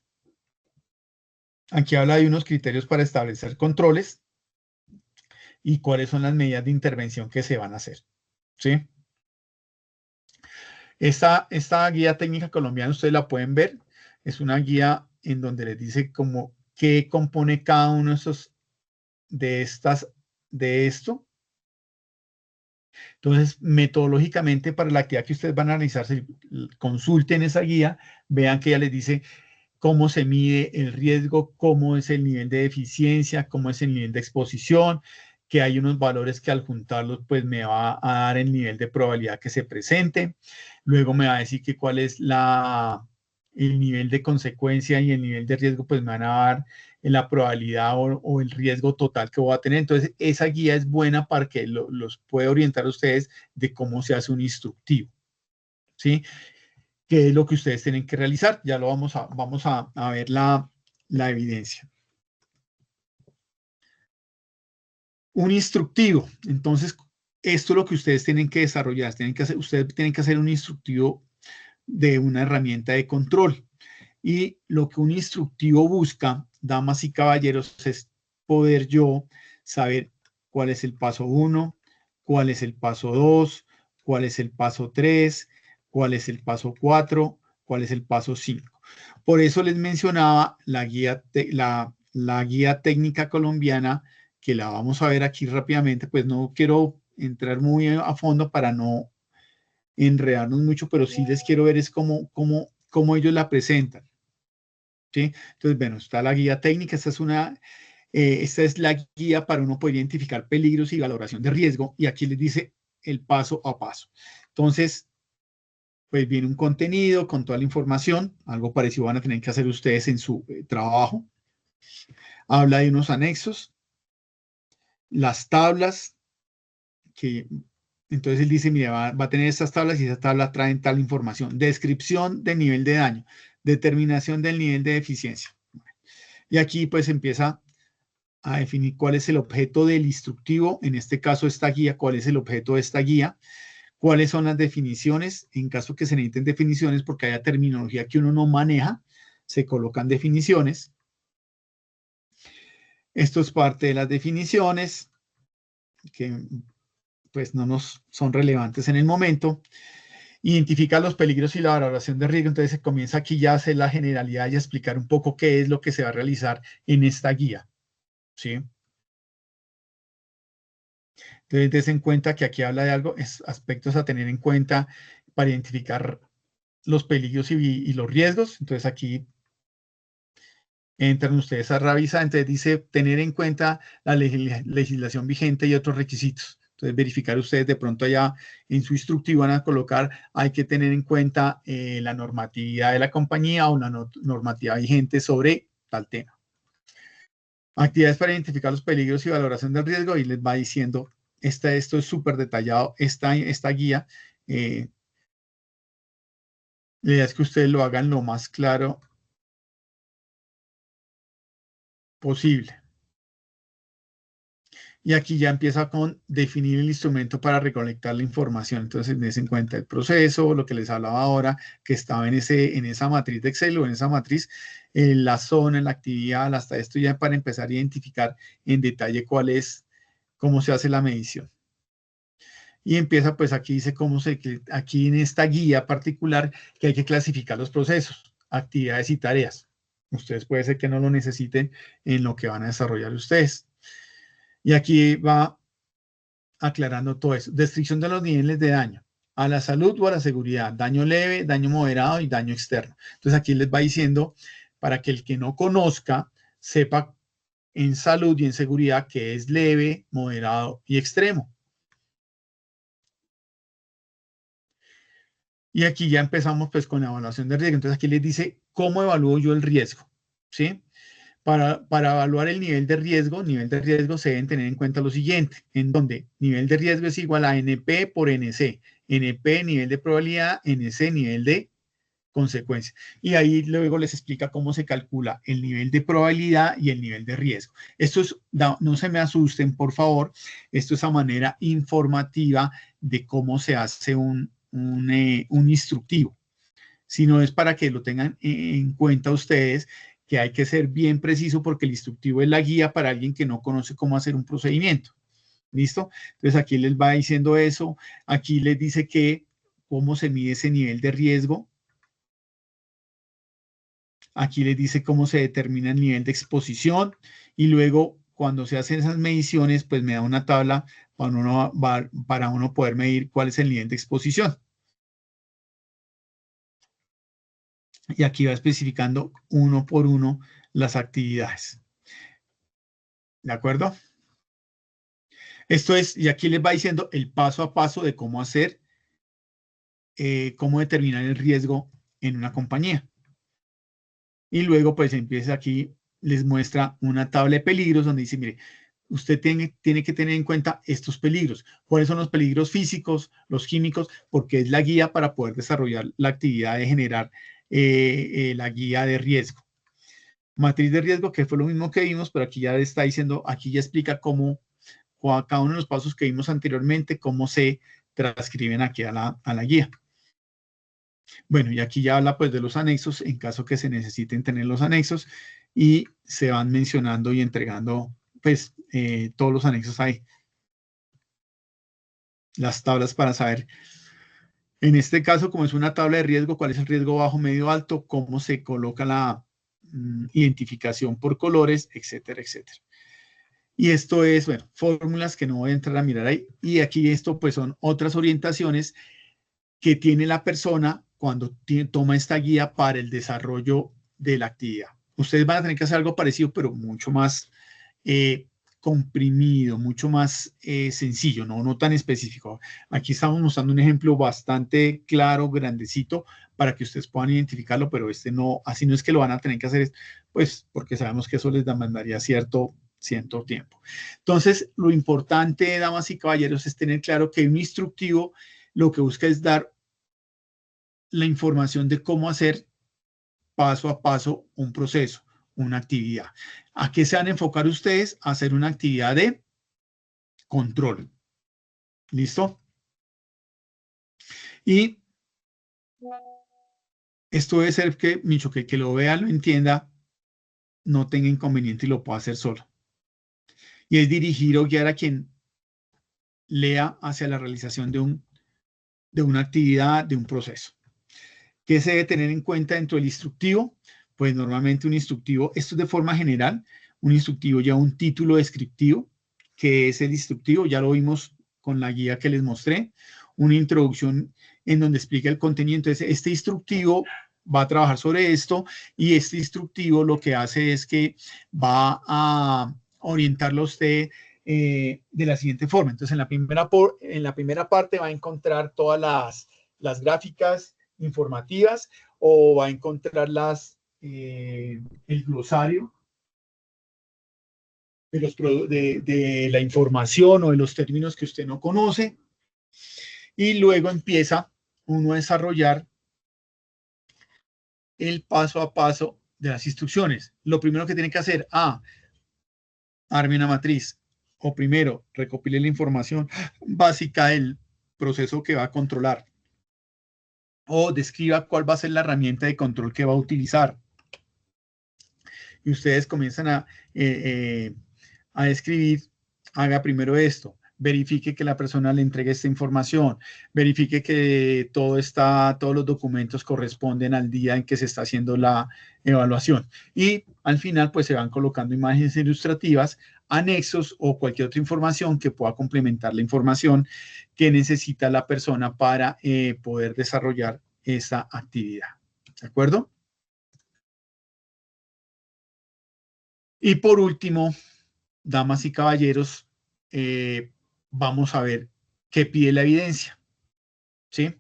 Aquí habla de unos criterios para establecer controles y cuáles son las medidas de intervención que se van a hacer. ¿Sí? Esta guía técnica colombiana, ustedes la pueden ver, es una guía en donde les dice como qué compone cada uno de esto. Entonces, metodológicamente, para la actividad que ustedes van a analizar, consulten esa guía, vean que ella les dice cómo se mide el riesgo, cómo es el nivel de eficiencia, cómo es el nivel de exposición, que hay unos valores que al juntarlos pues me va a dar el nivel de probabilidad que se presente. Luego me va a decir que cuál es el nivel de consecuencia y el nivel de riesgo, pues me van a dar la probabilidad o el riesgo total que voy a tener. Entonces, esa guía es buena para que los pueda orientar a ustedes de cómo se hace un instructivo, ¿sí? ¿Qué es lo que ustedes tienen que realizar? Ya lo vamos a ver la evidencia. Un instructivo. Entonces, esto es lo que ustedes tienen que desarrollar. Ustedes tienen que hacer un instructivo de una herramienta de control. Y lo que un instructivo busca, damas y caballeros, es poder yo saber cuál es el paso 1, cuál es el paso 2, cuál es el paso 3, cuál es el paso 4, cuál es el paso 5. Por eso les mencionaba la guía técnica colombiana, que la vamos a ver aquí rápidamente, pues no quiero entrar muy a fondo para no enredarnos mucho, pero sí les quiero ver es cómo ellos la presentan. ¿Sí? Entonces, bueno, está la guía técnica, esta es la guía para uno poder identificar peligros y valoración de riesgo, y aquí les dice el paso a paso. Entonces, pues viene un contenido con toda la información, algo parecido van a tener que hacer ustedes en su trabajo. Habla de unos anexos, las tablas, que entonces él dice, mira, va a tener estas tablas y esas tablas traen tal información. Descripción del nivel de daño, determinación del nivel de eficiencia. Y aquí pues empieza a definir cuál es el objeto del instructivo, en este caso esta guía, cuál es el objeto de esta guía, cuáles son las definiciones, en caso que se necesiten definiciones, porque haya terminología que uno no maneja, se colocan definiciones. Esto es parte de las definiciones, que pues no nos son relevantes en el momento. Identificar los peligros y la valoración de riesgo, entonces se comienza aquí ya a hacer la generalidad y a explicar un poco qué es lo que se va a realizar en esta guía, ¿sí? Entonces, des en cuenta que aquí habla de algo, aspectos a tener en cuenta para identificar los peligros y los riesgos. Entonces, aquí entran ustedes a revisar. Entonces, dice tener en cuenta la legislación vigente y otros requisitos. Entonces, verificar ustedes de pronto allá en su instructivo van a colocar, hay que tener en cuenta la normatividad de la compañía o la normativa vigente sobre tal tema. Actividades para identificar los peligros y valoración del riesgo, y les va diciendo, esto es súper detallado, esta guía. La idea es que ustedes lo hagan lo más claro posible. Y aquí ya empieza con definir el instrumento para recolectar la información. Entonces, des en cuenta el proceso, lo que les hablaba ahora, que estaba en esa matriz de Excel o en esa matriz, la zona, la actividad, hasta esto ya para empezar a identificar en detalle cómo se hace la medición. Y empieza, pues aquí dice aquí en esta guía particular, que hay que clasificar los procesos, actividades y tareas. Ustedes puede ser que no lo necesiten en lo que van a desarrollar ustedes. Y aquí va aclarando todo eso. Descripción de los niveles de daño a la salud o a la seguridad, daño leve, daño moderado y daño externo. Entonces aquí les va diciendo, para que el que no conozca sepa en salud y en seguridad qué es leve, moderado y extremo. Y aquí ya empezamos pues con la evaluación de riesgo. Entonces aquí les dice cómo evalúo yo el riesgo, ¿sí? Para evaluar el nivel de riesgo se deben tener en cuenta lo siguiente, en donde nivel de riesgo es igual a NP por NC. NP, nivel de probabilidad, NC, nivel de consecuencia. Y ahí luego les explica cómo se calcula el nivel de probabilidad y el nivel de riesgo. Esto es, no se me asusten, por favor, esto es a manera informativa de cómo se hace un instructivo, sino es para que lo tengan en cuenta ustedes, que hay que ser bien preciso porque el instructivo es la guía para alguien que no conoce cómo hacer un procedimiento. ¿Listo? Entonces aquí les va diciendo eso. Aquí les dice que cómo se mide ese nivel de riesgo. Aquí les dice cómo se determina el nivel de exposición. Y luego, cuando se hacen esas mediciones, pues me da una tabla para uno poder medir cuál es el nivel de exposición. Y aquí va especificando uno por uno las actividades. ¿De acuerdo? Esto es, y aquí les va diciendo el paso a paso de cómo hacer, cómo determinar el riesgo en una compañía. Y luego pues empieza aquí, les muestra una tabla de peligros donde dice, mire, usted tiene que tener en cuenta estos peligros. ¿Cuáles son los peligros físicos, los químicos? Porque es la guía para poder desarrollar la actividad de generar la guía de riesgo. Matriz de riesgo, que fue lo mismo que vimos, pero aquí ya está diciendo, aquí ya explica cómo, cada uno de los pasos que vimos anteriormente, cómo se transcriben aquí a la guía. Bueno, y aquí ya habla pues de los anexos, en caso que se necesiten tener los anexos, y se van mencionando y entregando pues todos los anexos ahí. Las tablas para saber En este caso, como es una tabla de riesgo, ¿cuál es el riesgo bajo, medio, alto? ¿Cómo se coloca la identificación por colores, etcétera, etcétera? Y esto es, bueno, fórmulas que no voy a entrar a mirar ahí. Y aquí esto pues son otras orientaciones que tiene la persona cuando toma esta guía para el desarrollo de la actividad. Ustedes van a tener que hacer algo parecido, pero mucho más comprimido, mucho más sencillo, no tan específico. Aquí estamos mostrando un ejemplo bastante claro, grandecito, para que ustedes puedan identificarlo, pero este no, así no es que lo van a tener que hacer, pues porque sabemos que eso les demandaría cierto tiempo. Entonces, lo importante, damas y caballeros, es tener claro que un instructivo lo que busca es dar la información de cómo hacer paso a paso un proceso, una actividad. ¿A qué se van a enfocar ustedes? A hacer una actividad de control. ¿Listo? Y esto debe ser que Micho, que lo vea, lo entienda, no tenga inconveniente y lo pueda hacer solo. Y es dirigir o guiar a quien lea hacia la realización de una actividad, de un proceso. ¿Qué se debe tener en cuenta dentro del instructivo? Pues normalmente un instructivo, esto es de forma general, un instructivo lleva un título descriptivo, que es el instructivo, ya lo vimos con la guía que les mostré, una introducción en donde explica el contenido. Entonces, este instructivo va a trabajar sobre esto y este instructivo lo que hace es que va a orientarlo a usted de la siguiente forma. Entonces, en la primera parte va a encontrar todas las gráficas informativas o va a encontrar el glosario de la información o de los términos que usted no conoce, y luego empieza uno a desarrollar el paso a paso de las instrucciones. Lo primero que tiene que hacer, arme una matriz, o primero, recopile la información básica del proceso que va a controlar, o describa cuál va a ser la herramienta de control que va a utilizar. Y ustedes comienzan a describir, haga primero esto, verifique que la persona le entregue esta información, verifique que todos los documentos corresponden al día en que se está haciendo la evaluación. Y al final, pues se van colocando imágenes ilustrativas, anexos o cualquier otra información que pueda complementar la información que necesita la persona para poder desarrollar esa actividad. ¿De acuerdo? Y por último, damas y caballeros, vamos a ver qué pide la evidencia, ¿sí?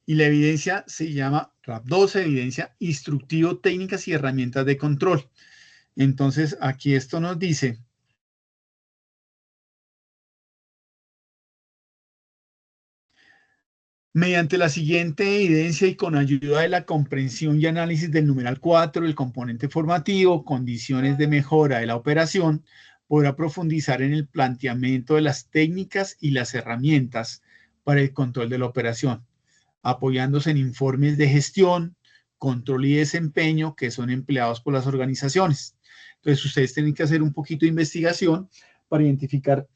Y la evidencia se llama RAP 12, evidencia instructivo, técnicas y herramientas de control. Entonces, aquí esto nos dice mediante la siguiente evidencia y con ayuda de la comprensión y análisis del numeral 4, el componente formativo, condiciones de mejora de la operación, podrá profundizar en el planteamiento de las técnicas y las herramientas para el control de la operación, apoyándose en informes de gestión, control y desempeño que son empleados por las organizaciones. Entonces, ustedes tienen que hacer un poquito de investigación para identificar,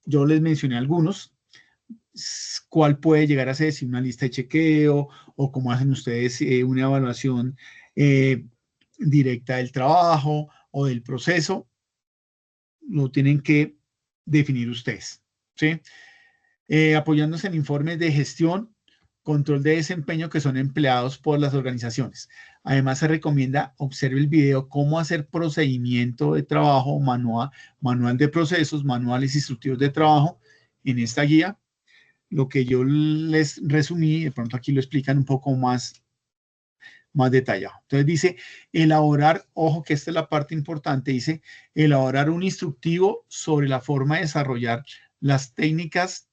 yo les mencioné algunos, cuál puede llegar a ser, si una lista de chequeo o cómo hacen ustedes una evaluación directa del trabajo o del proceso, lo tienen que definir ustedes, ¿sí? Apoyándose en informes de gestión, control de desempeño que son empleados por las organizaciones. Además, se recomienda observe el video cómo hacer procedimiento de trabajo, manual de procesos, manuales instructivos de trabajo en esta guía. Lo que yo les resumí, de pronto aquí lo explican un poco más detallado. Entonces dice, elaborar, ojo que esta es la parte importante, dice, elaborar un instructivo sobre la forma de desarrollar las técnicas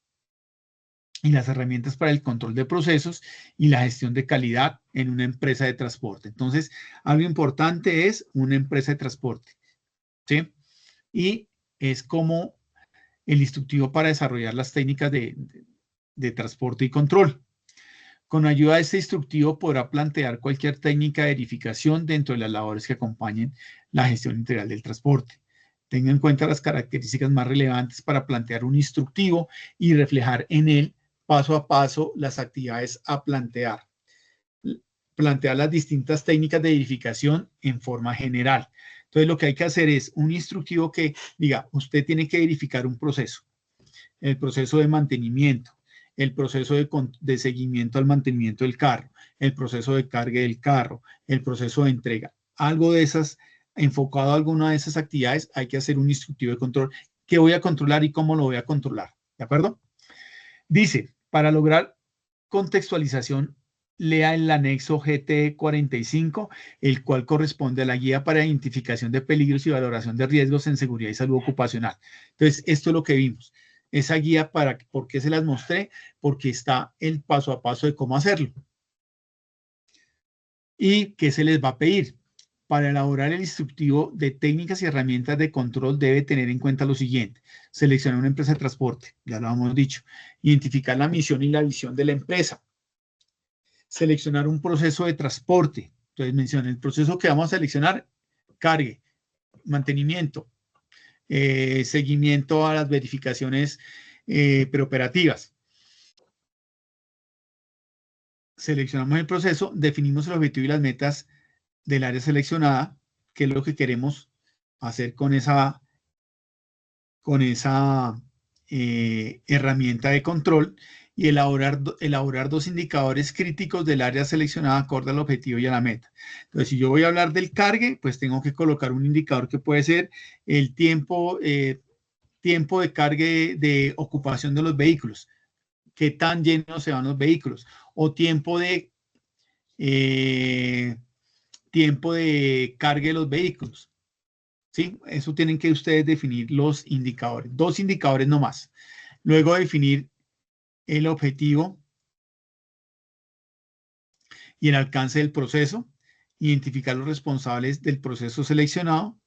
y las herramientas para el control de procesos y la gestión de calidad en una empresa de transporte. Entonces, algo importante es una empresa de transporte, ¿sí? Y es como el instructivo para desarrollar las técnicas de transporte y control. Con ayuda de este instructivo podrá plantear cualquier técnica de verificación dentro de las labores que acompañen la gestión integral del transporte. Tenga en cuenta las características más relevantes para plantear un instructivo y reflejar en él paso a paso las actividades a plantear. Plantear las distintas técnicas de verificación en forma general. Entonces, lo que hay que hacer es un instructivo que diga, usted tiene que verificar un proceso, el proceso de mantenimiento, el proceso de seguimiento al mantenimiento del carro, el proceso de carga del carro, el proceso de entrega. Algo de esas, enfocado a alguna de esas actividades, hay que hacer un instructivo de control. ¿Qué voy a controlar y cómo lo voy a controlar? ¿De acuerdo? Dice, para lograr contextualización, lea el anexo GT 45, el cual corresponde a la guía para identificación de peligros y valoración de riesgos en seguridad y salud ocupacional. Entonces, esto es lo que vimos. Esa guía, ¿por qué se las mostré? Porque está el paso a paso de cómo hacerlo. ¿Y qué se les va a pedir? Para elaborar el instructivo de técnicas y herramientas de control debe tener en cuenta lo siguiente. Seleccionar una empresa de transporte, ya lo hemos dicho. Identificar la misión y la visión de la empresa. Seleccionar un proceso de transporte. Entonces menciona el proceso que vamos a seleccionar, cargue, mantenimiento, seguimiento a las verificaciones preoperativas. Seleccionamos el proceso, definimos el objetivo y las metas del área seleccionada, que es lo que queremos hacer con esa herramienta de control, y elaborar 2 indicadores críticos del área seleccionada acorde al objetivo y a la meta. Entonces, si yo voy a hablar del cargue, pues tengo que colocar un indicador que puede ser el tiempo de cargue de ocupación de los vehículos, qué tan llenos se van los vehículos, o tiempo de cargue de los vehículos. ¿Sí? Eso tienen que ustedes definir los indicadores, 2 indicadores nomás. Luego definir el objetivo y el alcance del proceso, identificar los responsables del proceso seleccionado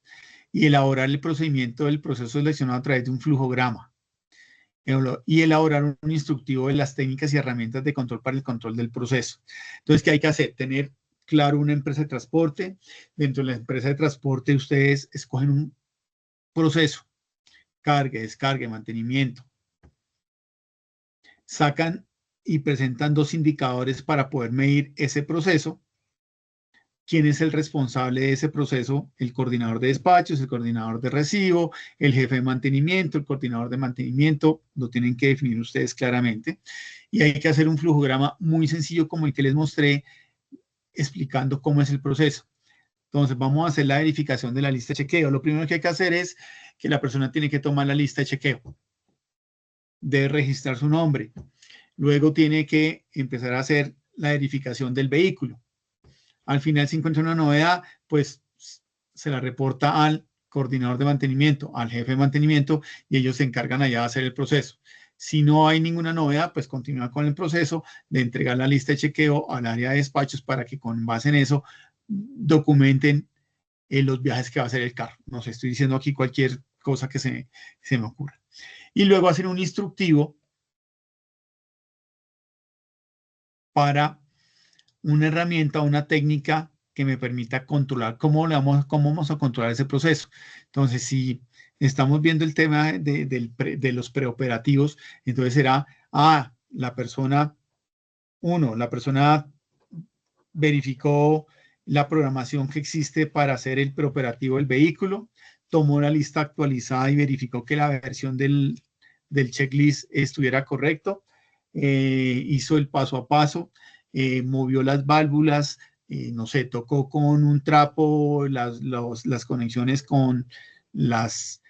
y elaborar el procedimiento del proceso seleccionado a través de un flujograma. Y elaborar un instructivo de las técnicas y herramientas de control para el control del proceso. Entonces, ¿qué hay que hacer? Tener claro una empresa de transporte. Dentro de la empresa de transporte ustedes escogen un proceso, cargue, descargue, mantenimiento. Sacan y presentan 2 indicadores para poder medir ese proceso. ¿Quién es el responsable de ese proceso? El coordinador de despachos, el coordinador de recibo, el jefe de mantenimiento, el coordinador de mantenimiento, lo tienen que definir ustedes claramente. Y hay que hacer un flujograma muy sencillo como el que les mostré, explicando cómo es el proceso. Entonces, vamos a hacer la verificación de la lista de chequeo. Lo primero que hay que hacer es que la persona tiene que tomar la lista de chequeo. Debe registrar su nombre. Luego tiene que empezar a hacer la verificación del vehículo. Al final, si encuentra una novedad, pues se la reporta al coordinador de mantenimiento, al jefe de mantenimiento, y ellos se encargan allá de hacer el proceso. Si no hay ninguna novedad, pues continúa con el proceso de entregar la lista de chequeo al área de despachos para que con base en eso documenten los viajes que va a hacer el carro. No sé, estoy diciendo aquí cualquier cosa que se me ocurra. Y luego hacer un instructivo para una herramienta, una técnica que me permita controlar cómo vamos a controlar ese proceso. Entonces, si estamos viendo el tema de los preoperativos, entonces será, la persona verificó la programación que existe para hacer el preoperativo del vehículo, tomó la lista actualizada y verificó que la versión del checklist estuviera correcto, hizo el paso a paso, movió las válvulas, no sé, tocó con un trapo las conexiones con los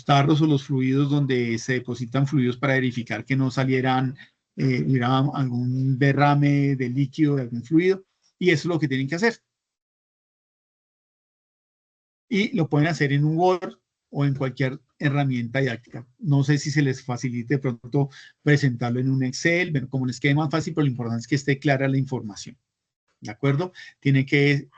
tarros o los fluidos donde se depositan fluidos para verificar que no hubiera algún derrame de líquido de algún fluido, y eso es lo que tienen que hacer. Y lo pueden hacer en un Word o en cualquier herramienta didáctica. No sé si se les facilite de pronto presentarlo en un Excel, bueno, como les quede más fácil, pero lo importante es que esté clara la información. ¿De acuerdo? Tiene qué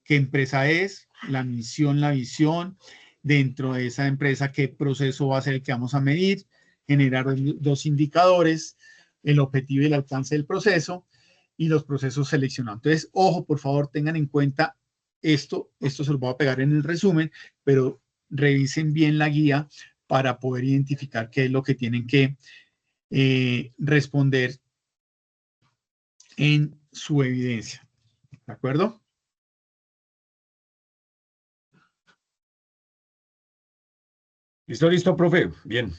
empresa es, la misión, la visión, dentro de esa empresa qué proceso va a ser el que vamos a medir, generar 2 indicadores, el objetivo y el alcance del proceso y los procesos seleccionados. Entonces, ojo, por favor, tengan en cuenta esto se lo voy a pegar en el resumen, pero revisen bien la guía para poder identificar qué es lo que tienen que responder en su evidencia. ¿De acuerdo? Listo, profe. Bien.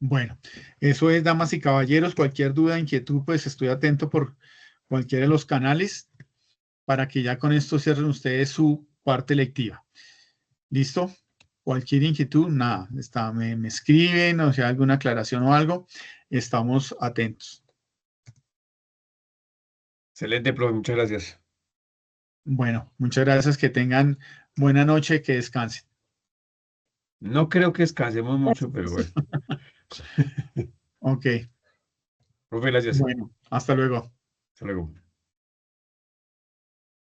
Bueno, eso es, damas y caballeros. Cualquier duda, inquietud, pues estoy atento por cualquiera de los canales para que ya con esto cierren ustedes su parte lectiva. ¿Listo? Cualquier inquietud, nada, me escriben, o sea, alguna aclaración o algo, estamos atentos. Excelente, profe. Muchas gracias. Bueno, muchas gracias, que tengan buena noche, que descansen. No creo que descansemos mucho, pero bueno. Ok, Profe, gracias. bueno, hasta luego. Hasta luego.